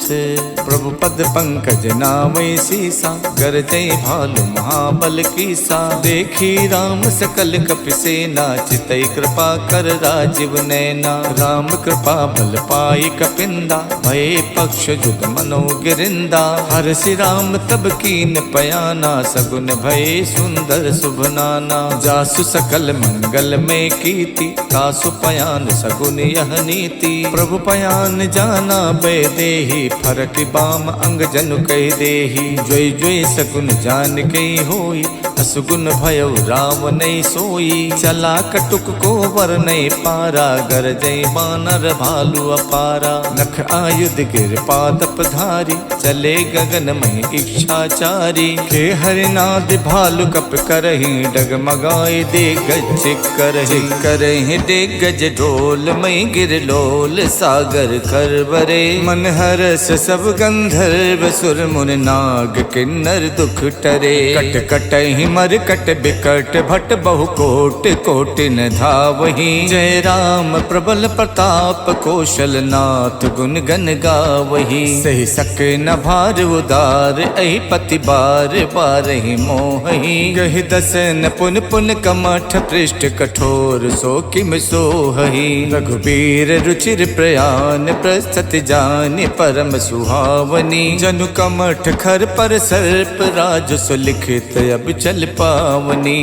प्रभु पद पंकज नामय सीसा, गरजय भालु महाबल कीसा। देखी राम सकल कपिसेना, चितई कृपा कर राजीव नैना। राम कृपा बल पाई कपिंदा, भय पक्ष जुग मनो गिरिंदा। हरसि राम तब कीन पयाना, सगुन भय सुंदर शुभ नाना। जासु सकल मंगल में कीति, तासु पयान सगुन यह नीति। प्रभु पयान जाना बै देहि, फरक बाम अंग जनु कह देहि। जोई जोई सगुन जान कई होई, असुगुन भयो राम नहीं सोई। चला कटुक को वर नहीं पारा, गरजई बानर भालु अपारा। नख आयुध गिर पादप धारी, चले गगन में इच्छाचारी। के हरिनाद भालु कप करहि, डगमगाए दिग्गज करहि। करहि दिग्गज ढोल मई गिर लोल, सागर सागर करवरे। मन हरस सब गंधर्व सुर मुनि नाग किन्नर दुख टरे। कट कट ही मर कट बिकट भट बहु कोट कोट न धावही। जय राम प्रबल प्रताप कौशल नाथ गुण गन गावही। सही सके न भार उदार अहि पति बार बार ही मोहि। गहि दसन पुन पुन कमठ पृष्ठ कठोर सो किम सोहहि। रघुबीर रुचिर प्रयान प्रस्तुति जानि परम सुहावनी। जनु कमठ खर पर सर्प राज सुलिखित अब चल पावनी।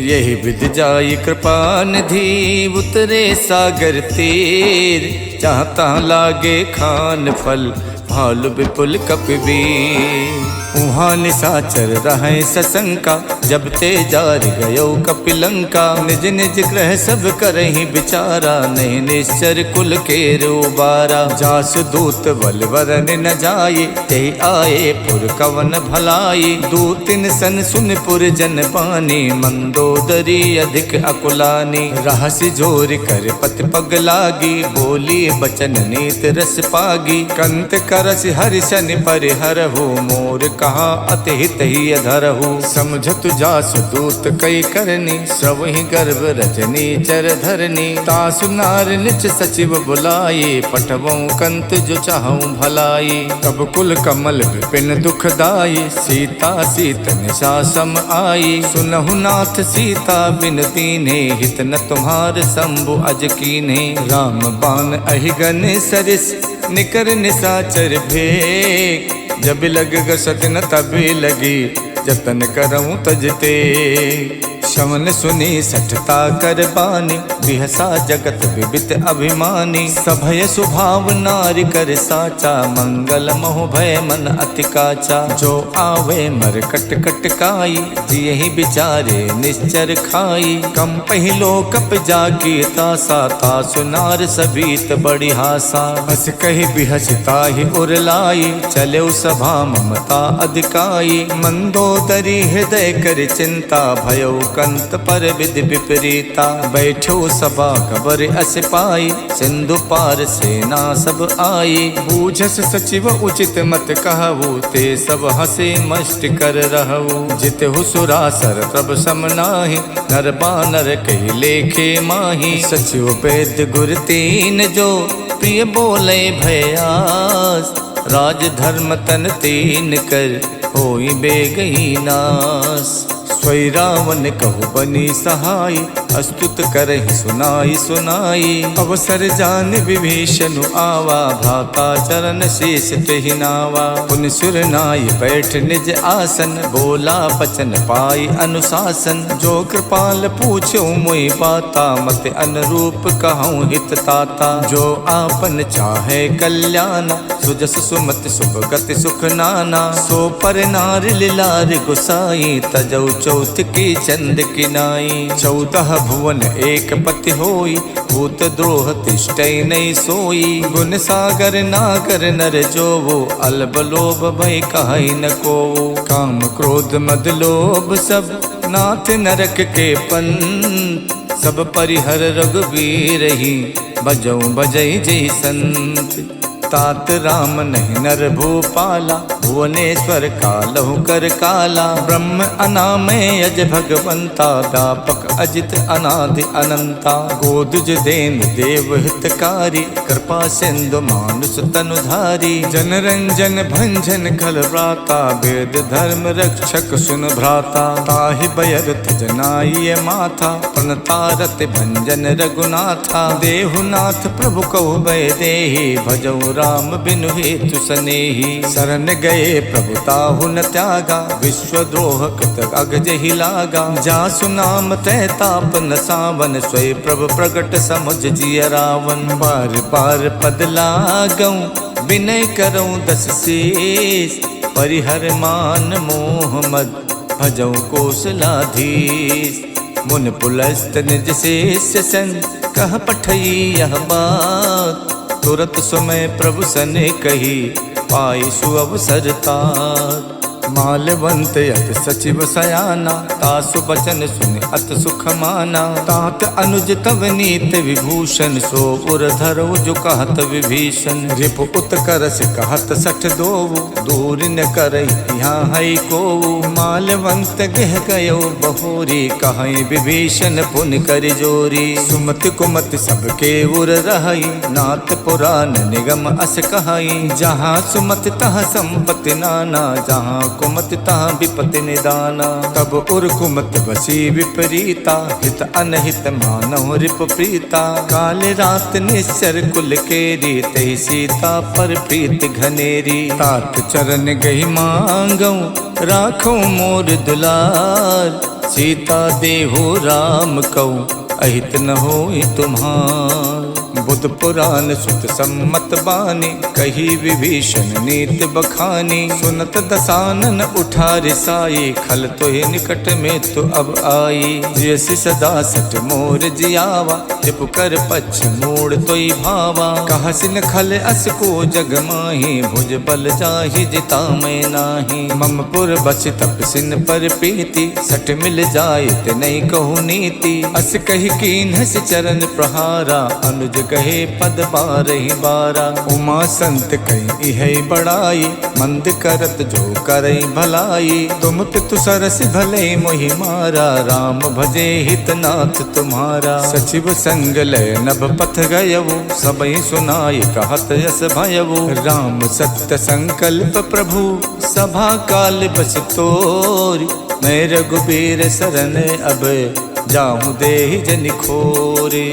यही विधि जाई कृपा निधि उतरे सागर तीर। जहाँ तहाँ लागे खान फल भालु विपुल कपिवीर। उहाँ निशाचर रहे सशंका जब ते जार गयो कपिलंका। निज निज ग्रह सब करहि विचारा नहीं निश्चर कुल के रोबारा। जासु दूत बल वरन न जाये ते आए पुर कवन भलाई। दूतिन सन सुन पुर जन पानी मंदोदरी अधिक अकुलानी। रहसि जोर कर पति पग लागी बोली बचन नीत रस पागी। कंत करस हरिशन परिहरहु मोर कहा अति हित ही अधरहु। समझत जासु दूत कई करनी सवहि गर्भ रजनी चर धरनी। तासु नार निच सचिव बुलाए पठवों कंत जो चाहूं भलाई। तब कुल कमल विपिन दुखदाई सीता सीत निशा सम आई। सुनहु नाथ सीता बिन दीन्हे हित न तुम्हार शंभु अज कीन्हे। राम बाण अहिगन सरिस निकर निशाचर भेक। जब लग गसत न तभी लगी जतन करऊं तजते। शवन सुनी सठता कर बानी बिहसा जगत विबित अभिमानी। सभय स्वभाव नारी कर साचा मंगल मोह भय मन अति काचा। जो आवे मर कट कट काई जियहि बिचारे निश्चर खाई। कम पहिलो कप जाकी तासा तासु नार सबीत बड़ी हासा। हस कही बिहसता ही उरलाई चले सभा ममता अधिकाई। मंदोदरी हृदय कर चिंता भयो कंत पर विधि विपरीता। बैठो सभा खबर अस पाई सिंधु पार सेना सब आई। बूझस सचिव उचित मत कहु ते सब हसे मष्ट कर रहु। जितहु सुरासर तब सम नाही नर बानर कही लेखे माही। सचिव वैद्य गुर तीन जो प्रिय बोले भयास। राज धर्म तन तीन कर होई बेगही नास। स्वै रावण कहु बनी सहाय अस्तुत करहि सुनाई सुनाई। अवसर जान विभीषण आवा भ्राता चरण शेष तेहि नावा। पुन सुर नाय बैठ निज आसन बोला बचन पाई अनुशासन। जो कृपाल पूछो मोहि बाता मत अनुरूप कहूँ हित ताता। जो आपन चाहे कल्याण सुजस सुमति शुभ गति सुख नाना। सो पर नार लिलार गुसाई तजौ चौथ की चंद किनाई। 14 भुवन एक पति होई भूत द्रोह तिष्ठै नहीं सोई। गुण सागर नागर नर जोवो अल्ब लोभ भय कहै न को। काम क्रोध मद लोभ सब नाथ नरक के पंथ। सब परिहर रघुबीर ही भजौ भजै जय संत। तात राम नहीं नर भूपाला भुवनेश्वर कालहु कर काला। ब्रह्म अनामय अज भगवंता व्यापक अजित अनादि अनंता। गोदुज देन देव हितकारी कृपा सिंधु मानुष तनुधारी। जन रंजन भंजन खल व्राता वेद धर्म रक्षक सुन भ्राता। ताहि बयरथ जनाय माथा प्रणतारत भंजन रघुनाथा। देहुनाथ प्रभु कहु भय देहि भजौ राम बिनु हेतु सनेही। शरण गए प्रभु ताहु न त्यागा विश्वद्रोह कृत अगजहि लागा। जासु नाम तै ताप न सावन स्वय प्रभु प्रगट समुझ जिय रावण। बार बार पद लागऊं विनय करऊं दस शेष। परिहर मान मोह मद भजऊं कौशलाधीश। मुन पुलस्त निज शेष सन कह पठई यह बात। तुरत समय प्रभु सने कही पाई सुअवसर तात। मालवंत अत सचिव सयाना, तासु बचन सुन अत सुख माना। तात अनुज तव नीत विभूषण, सो उर धरो जो कहत विभीषण। रिप उत्कर्ष कहत सठ दोव, दूर न करई यहाँ है कोऊ। मालवंत गह गयो बहोरी, कहे विभीषण पुन कर जोरी। सुमति कुमति सबके उर रहई, नाथ पुराण निगम अस कहई। जहाँ सुमति तहाँ संपत्ति नाना, जहाँ कुमति तहाँ विपत्ति निदाना। तब उर कुमति बसी विपरीता, हित अनहित मानव रिप प्रीता। काल रात निश्चर कुल केरी, तहि सीता पर प्रीत घनेरी। तात चरण गही मांगऊ, राखो मोर दुलार। सीता देहो राम कऊ, अहित न होई तुम्हार। बुध पुराण सुत सम्मत बानी, कही विभीषण नीति बखानी। सुनत दसानन उठा रिसाई, खल तोहि निकट में तो अब आई। जैसी सदा सट मोर जियावा, रिप कर पक्ष मूड तोई भावा। कहसिन खल अस को जग माही, भुज बल जाहि जिता मैं नाही। मम पुर बस तपसिन पर प्रीति, सट मिल जाए ते नहीं कहु नीति। अस कही कीन हस चरण प्रहारा, अनुज कहे पद बारहि बारा। उमा संत कही है बड़ाई, मंद करत जो करई भलाई। तुम पितु सरस भले मोहि मारा, राम भजे हितनाथ तुम्हारा। सचिव संग लय नभ पथ गयवु, सबई सुनाई कहत यस भयवु। राम सत्य संकल्प प्रभु, सभा काल बस तोरी। मैं रघुबीर सरन अब, जाहु देहि जनि खोरे।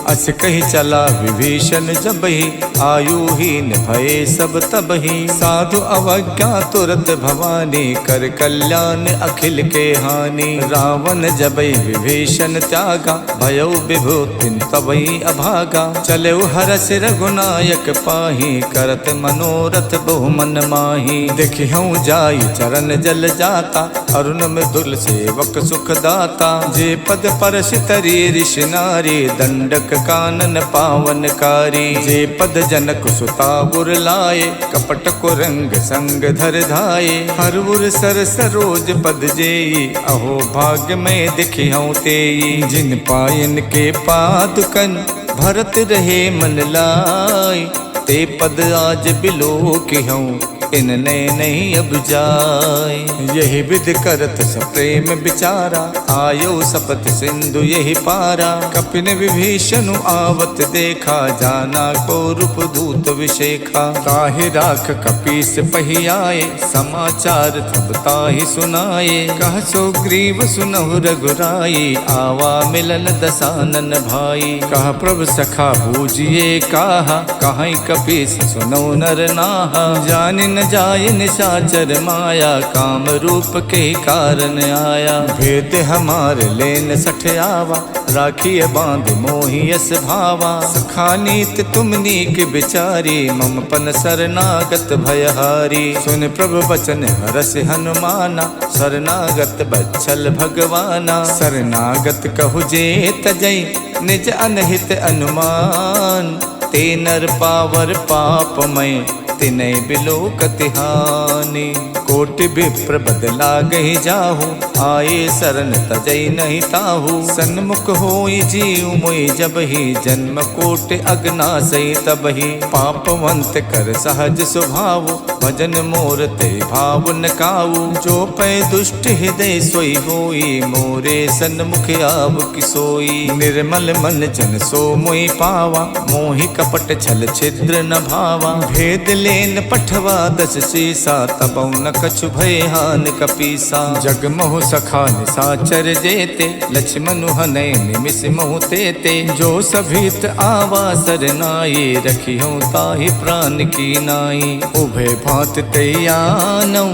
अस कही चला विभीषण जबहि, आयु हीन भये सब तबहि। साधु अवज्ञा तुरत भवानी, कर कल्याण अखिल के हानि। रावण जबहि विभीषण त्यागा, भयो विभूतिन तबहि अभागा। चलऊ हरस रघुनायक पाही, करत मनोरथ बहु मन माही। देखिहु जाई चरण जल जाता, अरुण मृदुल सेवक सुख दाता। जे पद परश तरी ऋषि नारी, दंडक कानन पावनकारी। जे पद जनक सुता गुर लाए, कपट को रंग संग धर धाये। हर उर सर सरोज पद जेई, अहो भाग्य में दिखिहु तेई। जिन पायन के पादुकन, भरत रहे मन लाई। ते पद आज बिलो किहूँ, इनने नहीं अब जाए। यही विधि करत सप्रेम विचारा, आयो सपत सिंधु यही पारा। कपिन विभीषण आवत देखा, जाना को रूप दूत विशेखा। ताहि राख कपीस पही आए, समाचार तब ताहि सुनाए। कह सो ग्रीव सुनहु रघुराई, आवा मिलन दसानन भाई। कह प्रभु सखा बूझिए काहा, कहीं कपीस सुनो नर नाहा। जान न जाय निशाचर माया, काम रूप के कारण आया। भेद हमार लेन सठ आवा, राखिए बांध मोहियस भावा। सखा नीत तुम नीक विचारी, मम पन शरणागत भयहारी। सुन प्रभु बचन हरस हनुमाना, शरणागत बच्छल भगवाना। शरणागत कहु जे तजई, निज अनहित अनुमान। ते नर पावर पापमय, तिनै बिलोकति हानि। कोटि विप्र बदला गहि जाहु, आए शरण तजै नहीं ताहु। सन्मुख होई जीव मोहि जबहि, जन्म कोटि अगनासई तबहि। पापवंत कर सहज स्वभाव, भजन मोर ते भाव न काऊ। जो पै दुष्ट हृदय सोई होई, मोरे सन्मुख आव किसोई। निर्मल मन जन सो मोहि पावा, मोहि कपट छल छिद्र न भावा। भेद लेन पठवा दस सीसा, तबौ न कछु भय हान कपीसा। जग मोह सखा निसाचर जेते, लक्ष्मणु हनै निमिष मोह तेते। जो सभीत आवा सरनाई, रखिहु ताहि प्राण की नाई। उभय भांत तैयानौ,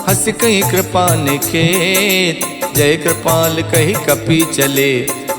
हस कही कृपा निखेत। जय कृपाल कही कपी चले,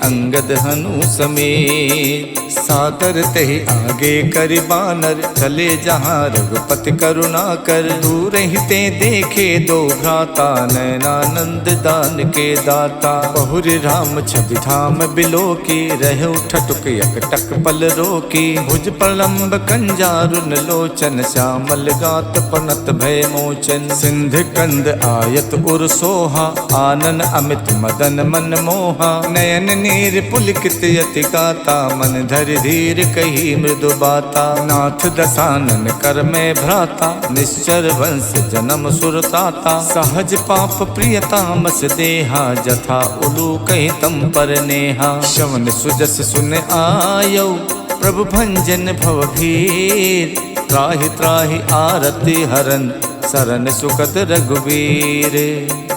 अंगद हनु समेत। सादर तहि आगे करि बानर, चले जहाँ रघुपति करुणा कर। दूर ही ते देखे दो भ्राता, नैनानंद दान के दाता। बहुरि राम छवि धाम बिलोकी, रहे ठटुक यकटक पल रोकी। भुज प्रलम्ब कंजारुन लोचन, श्यामल गात पनत भय मोचन। सिंध कंद आयत उर सोहा, आनन अमित मदन मन मोहा। नयन नीर पुलकित यति गाता, मन धरि धीर कही मृदु बाता। नाथ दसानन कर में भ्राता, निश्चर वंश जन्म सुरताता। सहज पाप प्रिय तामस देहा, जथा उलू कही तम पर नेहा। श्रवण सुजस सुन आयो, प्रभु भंजन भव भीर। त्राहि त्राहि आरति हरन, सरन सुखद रघुवीर।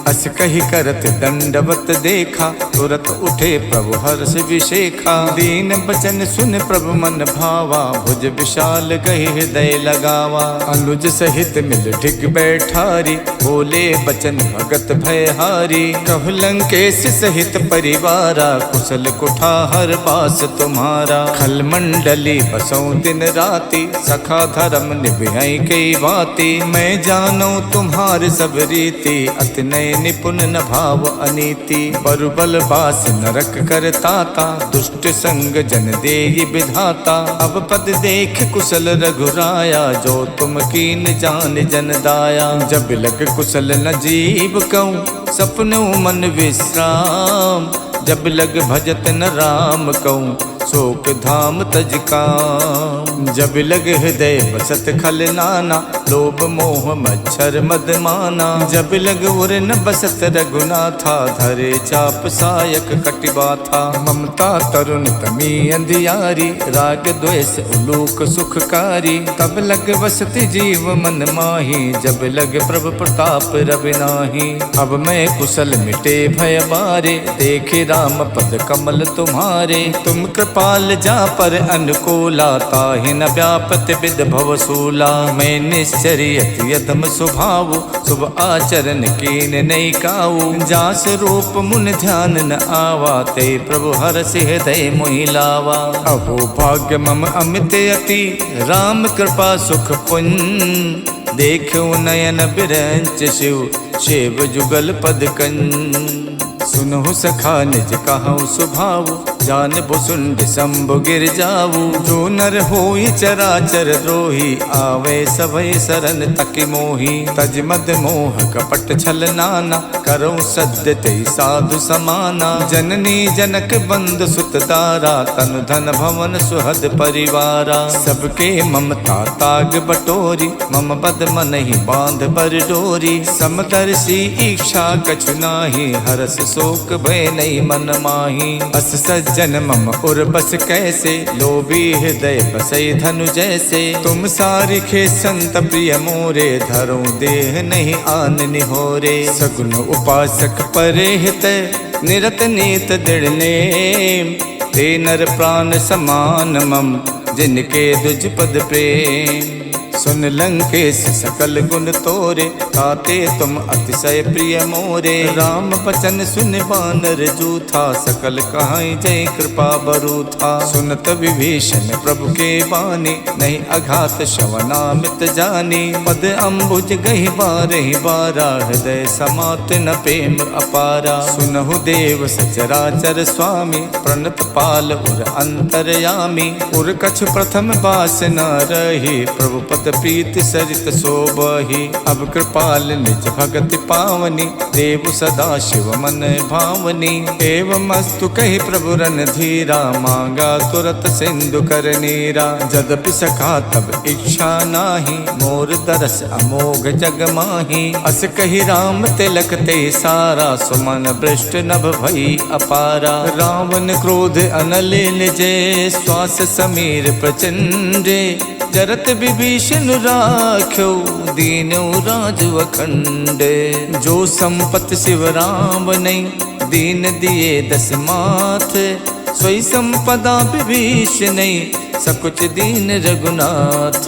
अस कही करत दंडवत देखा, तुरत उठे प्रभु हर्ष विशेखा। दीन बचन सुन प्रभु मन भावा, भुज विशाल गही हृदय लगावा। अनुज सहित मिल ढिग बैठारी, बोले बचन भगत भयहारी। कहु लंकेश सहित परिवारा, कुशल कुठार बास तुम्हारा। खल मंडली बसों दिन राति, सखा धर्म निभाई कई बाती। मैं जानो तुम्हार सब रीति, अति नय निपुण न भाव अनीति। बरुबल बास नरक करताता, दुष्ट संग जन देहि विधाता। अब पद देख कुशल रघुराया, जो तुम कीन जान जन दाया। जब लग कुशल न जीव कहूँ, सपनों मन विश्राम। जब लग भजत न राम कहूँ, शोक धाम तज काम। जब लग हृदय बसत खल नाना, लोभ मोह मच्छर मद माना। जब लग उर न बसत रघुनाथा, धरे चाप सायक कटिबा था। ममता तरुण तमी अंधियारी, राग द्वेष उलूक सुखकारी। तब लग बसत जीव मन माही, जब लग प्रभु प्रताप रवि नाही। अब मैं कुशल मिटे भय बारे, देखे राम पद कमल तुम्हारे। तुम कृपाल जा पर अनुकूला, ताहि न व्यापत विद भव सूला। मैं निश्चर्यत यदम स्वभाव, शुभ आचरण कीन नहीं काऊ। जास रूप मुन ध्यान न आवा, ते प्रभु हरष हृदय मोहि लावा। अहो भाग्य मम अमित अति, राम कृपा सुख पुण्य। देखो नयन बिरंच शिव, शिव जुगल पद कंज। सुनहु सखा निज कहूँ सुभाव, जान भुसुंड शंभु गिर जाऊ। जो नर होई चराचर द्रोही, आवे सभय सरन तक मोही। तज मद मोह कपट छल नाना, करो सद्य तेहि साधु समाना। जननी जनक बंद सुत दारा, तनु धन भवन सुहद परिवारा। सबके ममता ताग बटोरी, मम बद मन ही बांध बर डोरी। समदर्शी इच्छा कछु नाही, हरस शोक भय नहीं मन माही। अस सज्जन मम उर बस कैसे, लोभी हृदय बसई धनु जैसे। तुम सारिखे संत प्रिय मोरे, धरो देह नहीं आन निहोरे। सगुन उपासक परे हित, निरत नीत दृढ़ नेम। ते नर प्राण समान मम, जिनके दुज पद प्रेम। सुन लंकेश सकल गुण तोरे, ताते तुम अतिशय प्रिय मोरे। राम बचन सुन बानर जूथा, सकल कहाई जय कृपा बरूथा। सुनत विभीषण प्रभु के बानी, नहीं अघात श्रवणामित जानी। पद अम्बुज गहि बारहि बारा, हृदय समात न प्रेम अपारा। सुनहु देव सचराचर स्वामी, प्रणत पाल उर अंतरयामी। उर कछु प्रथम बास न रही, प्रभु पद प्रीति सरित शोभहि। अब कृपाल निज भगति पावनी, देव सदा शिव मन भावनी। एवं अस्तु कहि प्रभु रन धीरा, मांगा तुरत सिंधु कर नीरा। जदपि सखा तब इच्छा नाही, मोर दरस अमोघ जग माही। अस कहि राम तिलक ते सारा, सुमन भ्रष्ट नभ भई अपारा। रावण क्रोध अनल निजे, श्वास समीर प्रचंडे। जरत विभीषण राख्यो, दीनौ राजु अखंड। जो संपत शिव राम नहीं, दीन दिए दस माथ। सोई संपदा विभीषण नहीं, सकुच दीन रघुनाथ।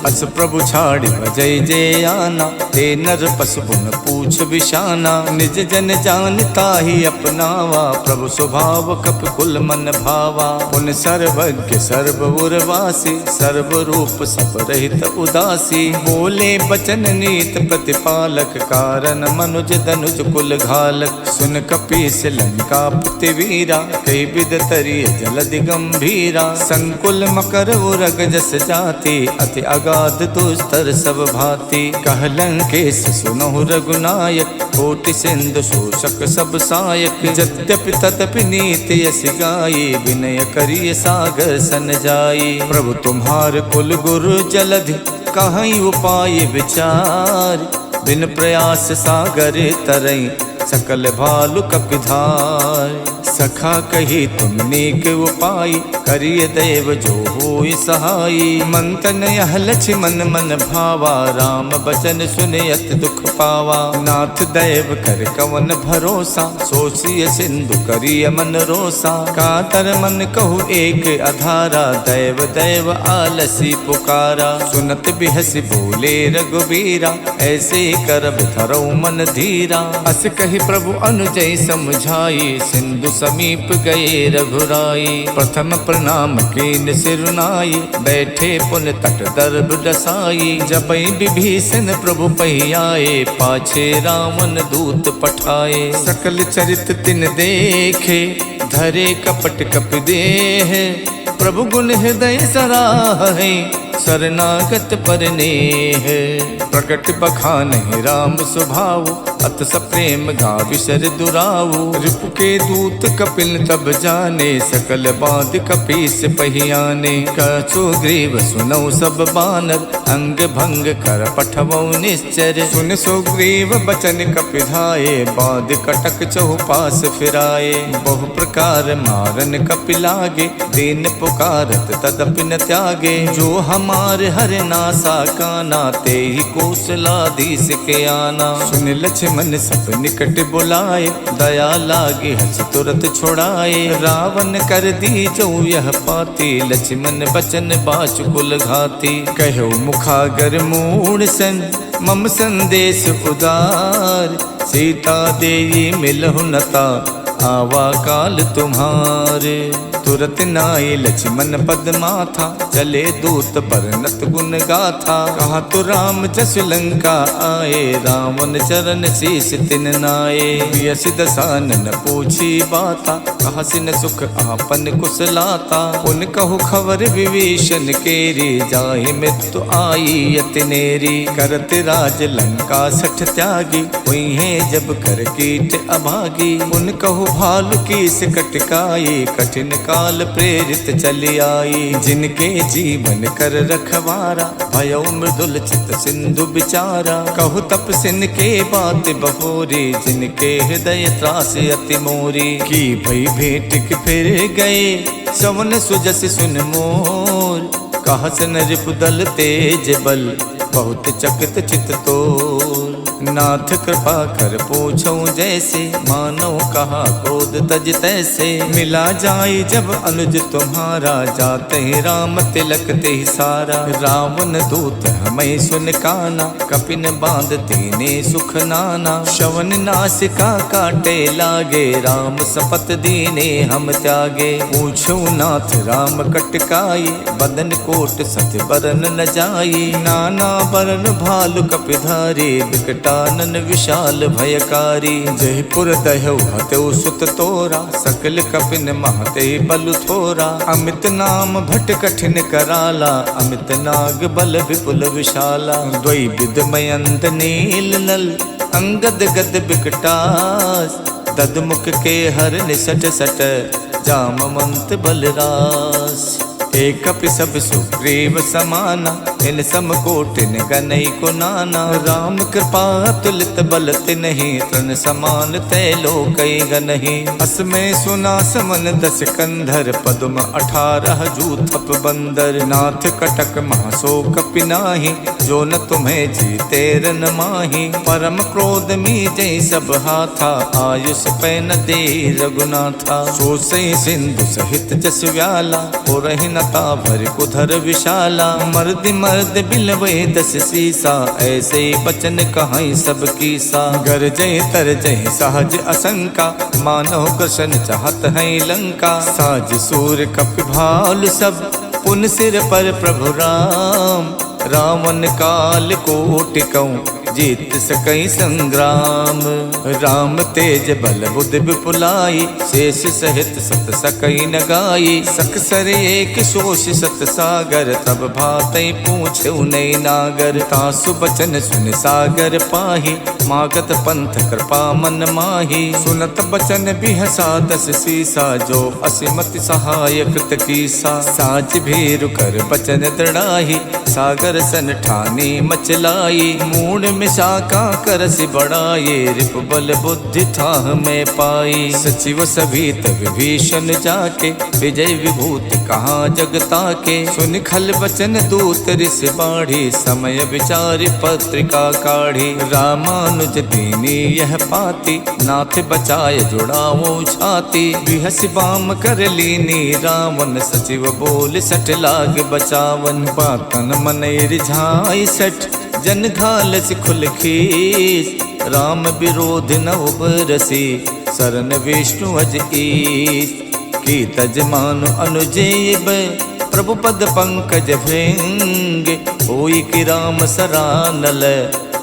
अस प्रभु छाड़ भजई जे आना, ते नर पशु पुन पूछ बिशाना। निज जन जानता ही अपनावा, प्रभु स्वभाव कप कुल मन भावा। पुन सर्वज्ञ सर्व उर्वासी, सर्व रूप सब रहित उदासी। बोले बचन नीत प्रतिपालक, कारण मनुज धनुज कुल घालक। सुन कपीस लंका पृथ्वीरा, कई विध तरिय जलधि गंभीरा। संकुल मकर उरग जस जाति, अति अगाध दुस्तर सब भांति। कह लंकेश सुनहु रघुनायक, कोटि सिंधु शोषक सब सायक। यद्यपि तदपि नीति यस गाई, विनय करिय सागर सन जाई। प्रभु तुम्हार कुल गुरु जलधि, कहीं उपाय विचार। बिन प्रयास सागर तरई, सकल भालु कपिधार। सखा कही तुम नेक उपाय, करिय देव जो होय सहाई। मंतन यह लक्ष्मण मन भावा, राम बचन सुनयत दुख पावा। नाथ दैव कर कवन भरोसा, सोचिय सिंधु करिय मन रोसा। कातर मन कहु एक अधारा, दैव दैव आलसी पुकारा। सुनत बिहसी बोले रघुबीरा, ऐसे करब धरौ मन धीरा। अस कही प्रभु अनुजय समझाई, सिंधु समीप गए रघुराई। प्रथम प्रणाम कीन सिरुनाई, बैठे पुन तट दर्भ डसाई। जपै विभीषण प्रभु पहियाए, पाछे रावण दूत पठाए। सकल चरित तिन देखे, धरे कपट कपि देह। प्रभु गुण हृदय सराहे, शरणागत पर नेह। प्रकट बखान राम स्वभाव, अत सप्रेम गाविसर दुराऊ। रिपु के दूत कपिल तब जाने, सकल बाध कपीस पहियाने। कछु ग्रीव सुनौ सब बानर, अंग भंग कर पठवौ निश्चर। सुन सुग्रीव बचन कपिधाये, बाध कटक चहुपास फिराए। बहु प्रकार मारन कपिलागे, दीन पुकारत तदपि न त्यागे। जो हमार हर नासा काना, ते ही कौशलाधीश के आना। सुन लक्ष्मण सब निकट बुलाए, दया लागे हस तुरत छुड़ाए। रावण कर दी जो यह पाती, लक्ष्मण बचन बाचुकुल घाती। कहो मुखागर मूढ़ सन, मम संदेश उदार। सीता देई मिलहु नता, आवा काल तुम्हारे। तुरत नाई लक्ष्मण पद माथा, चले दूत बरनत गुण गाथा। कहा तो राम जस लंका आए, रावण चरण शीस तिन नाये। यस दसानन पूछी बाता, कहा सिन सुख आपन कुशलाता। उन कहु खबर विभीषण केरी, जाहि मृत्यु आई यतिनेरी। करत राज लंका सठ त्यागी, हुई है जब कर कीट अभागी। उन कहु भालु कीस कटकाई, कठिन काल प्रेरित चली आई। जिनके जीवन कर रखवारा, भयौ मृदुल चित सिंधु बिचारा। कहु तपसिन के बात बहोरी, जिनके हृदय त्रास अति मोरी। की भई भेंट के फिर गए, सवन सुजस सुन मोर। कहसन रिपुदल तेज बल, बहुत चकित चित तोर। नाथ कृपा कर पूछो जैसे, मानो कहा क्रोध तज तैसे। मिला जाई जब अनुज तुम्हारा, जाते ही राम तिलक ते ही सारा। रावण दूत हमें सुन काना, कपिन बांध तेने सुख नाना। शवन नासिका काटे लागे, राम सपत दीने हम त्यागे। पूछो नाथ राम कटकाई, बदन कोट सत बरन न जाई। नाना बरन भालु कपिधारी, विकटानन विशाल भयकारी। जयपुर दह्यौ हतौ सुत तोरा, सकल कपिन महते बलु थोरा। अमित नाम भट कठिन कराला, अमित नाग बल विपुल विशाला। द्वै विद मयंत नील नल, अंगद गद बिकटास। ददमुख के हर निसट सट, जामवंत बलरास। एक कपि सब सुग्रीव समाना, इन समकोटिन गनई को नाना। राम कृपा तुलित बल तिन्हि, तृण समान तै लोकई गनहि। असमय सुना समन 10 कंधर, पद्म 18 जूथप बंदर। नाथ कटक महासो कपि नाही, जो न तुम्हें जीते रन माही। परम क्रोध मीजे सब हाथा, आयुष पे न दे रघुनाथा। सो सही सिंधु सहित जस व्याला, हो रही नता भर कुधर विशाला। मर्द मर्द बिलवे दस सीसा, ऐसे ही बचन कहाई सब कीसा। गर जय तर जय सहज असंका, मानव कृष्ण चाहत है लंका। साज सूर कप भाल सब, पुन सिर पर प्रभु राम। रावण काल कोटि कहूँ, जीत सकई संग्राम। राम तेज बल बुद्धि विपुलाई, शेष सहित सत सकई न गाई। सकसर एक शोष सत सागर, तब भातई पूछे उनई नागर। तासु बचन सुन सागर पाही, मागत पंथ कृपा मन माही। सुनत बचन बिहसा दस सीसा, जो असिमति सहायक तकीसा। साज भीरु कर बचन दृढ़ाही, सागर सन ठानी मचलाई। मूड मिशाका करस बढ़ाए, रिप बल बुद्धि थाह में पाई। सचिव सभी तब विभीषण जाके, विजय विभूति कहाँ जगता के। सुन खल बचन दूत ऋषि बाढ़ी, समय विचार पत्रिका काढ़ी। रामानुज दीनी यह पाती, नाथ बचाए जुड़ाओ छाती। बिहस बाम कर लीनी रावण, सचिव बोल सठ लाग बचावन। बातन मन रिझाई सठ, जन घालस खुल खीस। राम विरोध न उबरसी, शरण विष्णु अज ईस। की तजमान अनुजेब, प्रभु पद पंकज भृंग। होई कि राम सरानल,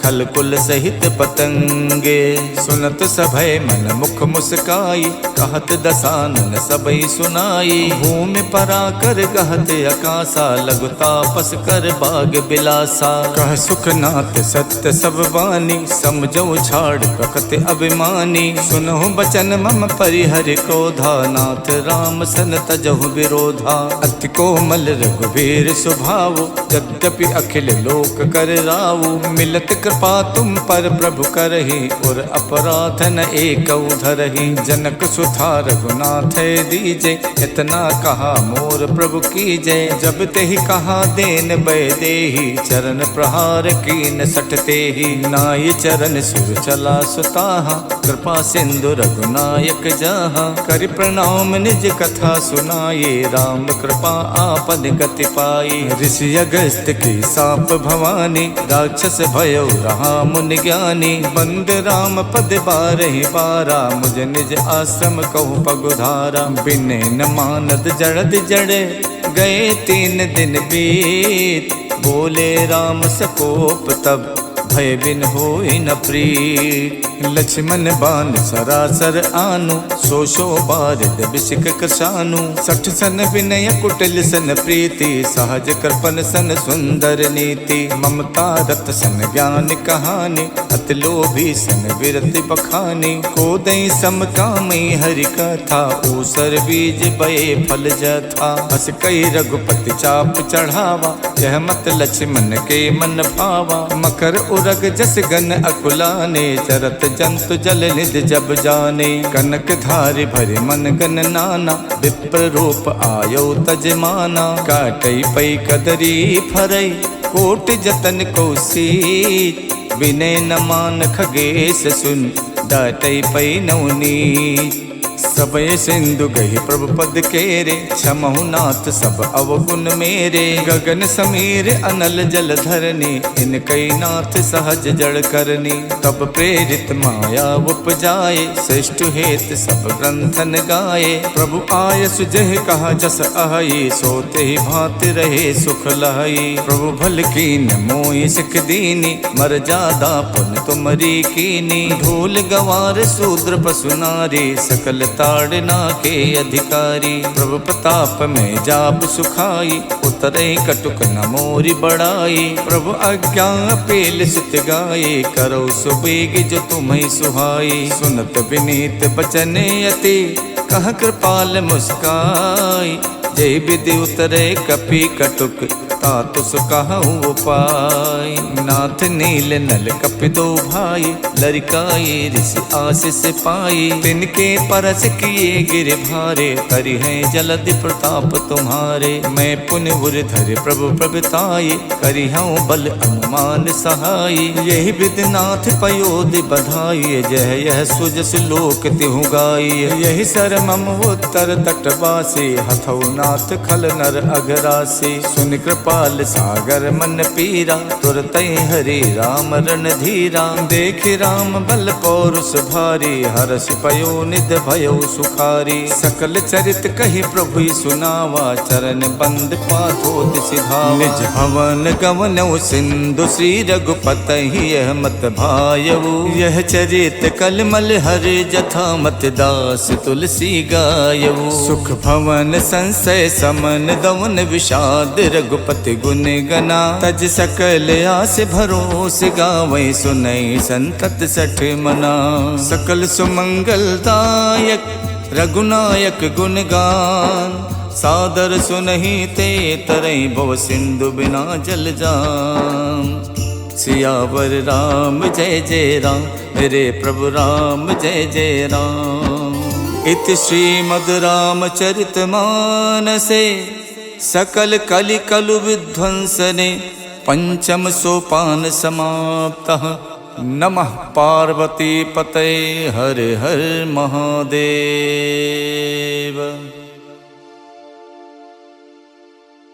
खल कुल सहित पतंगे। सुनत सभय मन मुख मुस्काई, कहत दसानन सबई सुनाई। भूमि परा कर गहत अकासा, लघु तापस कर बाग बिलासा। कह सुखनाथ सत्य सब बानी, समझो छाड़ प्रकृति अभिमानी। सुनहु बचन मम परिहरि क्रोधा, नाथ राम सन तजहु विरोधा। अति कोमल रघुवीर स्वभाव, यद्यपि अखिल लोक कर राव। मिलत कृपा तुम पर प्रभु करहि, और अपराध न एक धरहि। जनक सुथा रघुनाथ दीजे, इतना कहा मोर प्रभु कीजे। जब तेहि कहा देन बै देहि, चरण प्रहार कीन सटते ही। नाई चरण सुर चला सुताहा, कृपा सिंधु रघुनायक जहाँ। कर प्रणाम निज कथा सुनाये, राम कृपा आपन गति पाई। ऋषि अगस्त की साप भवानी, राक्षस भयो रहा मुनि ज्ञानी। बंद राम पद बारहि बारा, मुझ निज आश्रम कहु पगुधारा। बिने न मानद जड़द जड़े, गए 3 दिन बीत। बोले राम सकोप तब, भय बिन होई न प्रीत। लक्ष्मण बाण सरासर आनु, सो शो बारिद बिसिक कसानु। 60 सन विनय कुटिल सन प्रीति, सहज कृपन सन सुंदर नीति। ममता रत सन ज्ञान कहानी, अति लोभी सन विरति बखानी। कोदई समकामई हरि कथा, ऊसर बीज बये फल जथा। अस कई रघुपति चाप चढ़ावा, यह मत लक्ष्मण के मन भावा। मकर उरग जस गन अकुलाने, चरत जंतु जल निध जब जाने। कनक धारि भरि मन गन नाना, विप्र रूप आयो तजमाना। काटई पई कदरी फरई, कोट जतन को सीत। विनय न मान खगेश सुन, डाटई पई नवनीत। सबय सिंधु गहि प्रभु पद केरे, क्षमहु नाथ सब अवगुण मेरे। गगन समीर अनल जल धरनी, इनकई नाथ सहज जड़ करनी। तब प्रेरित माया उपजाए, श्रेष्ठ हेत सब ग्रंथन गाए। प्रभु आय सुजह कहा जस अहई, सोते ही भांति रहे सुख लहई। प्रभु भल कीन मोहि सिख दीनी, मर जादा पुन तुमरी कीनी। धूल गवार शूद्र पशु नारी, सकल ताड़ना के अधिकारी। प्रभु प्रताप में जाप सुखाई, उतरे कटुक न मोरी बढ़ाई। प्रभु आज्ञा पेल सुत गाये, करो सुबेग जो तुम्हें सुहाई। सुनत विनीत बचन अति, कह कृपाल मुस्काई। जय विधि उतरे कपि कटुक, तातु सुकहु उपाय। नाथ नाथ नील नल कपितो भाई, लरिकाए ऋषि आशीष पाई। तिनके परस किए गिर भारे, करि है जलधि प्रताप तुम्हारे। मैं पुण्य उर्धर प्रभु प्रभुताई, करि हूँ बल अनुमान सहाय। यही विधिनाथ पयोधि बधाई, जय यह सुजस लोक तिहु गाई। यही सर मम उत्तर तटवासी, हथौ नाथ खल नर अघरासी। सुन कृपाल सागर मन पीरा, तुरत हरि राम रणधीरा। देख राम बल पौरुष भारी, हरषि पयो निध भयो सुखारी। सकल चरित कही प्रभु सुनावा, चरण बंद पाथोति सिधावा। निज भवन गवनौ सिंधु, श्री रघुपति यह मत भायऊ। यह चरित कलमल हर जथा, मत दास तुलसी गायऊ। सुख भवन संशय समन, दवन विषाद रघुपति गुण गना। तज सकल आस भरोस, गावै सुनई संतत सठ मना। सकल सुमंगलदायक रघुनायक गुणगान, सादर सुनहि ते तरई भव सिंधु बिना जल जान। सियावर राम जय जय राम, मेरे प्रभु राम जय जय राम। इति श्रीमद् रामचरित मानसे, सकल कलि कलु विध्वंसने। पंचम सोपान समाप्तः, नमः पार्वती पतये हर हर महादेव।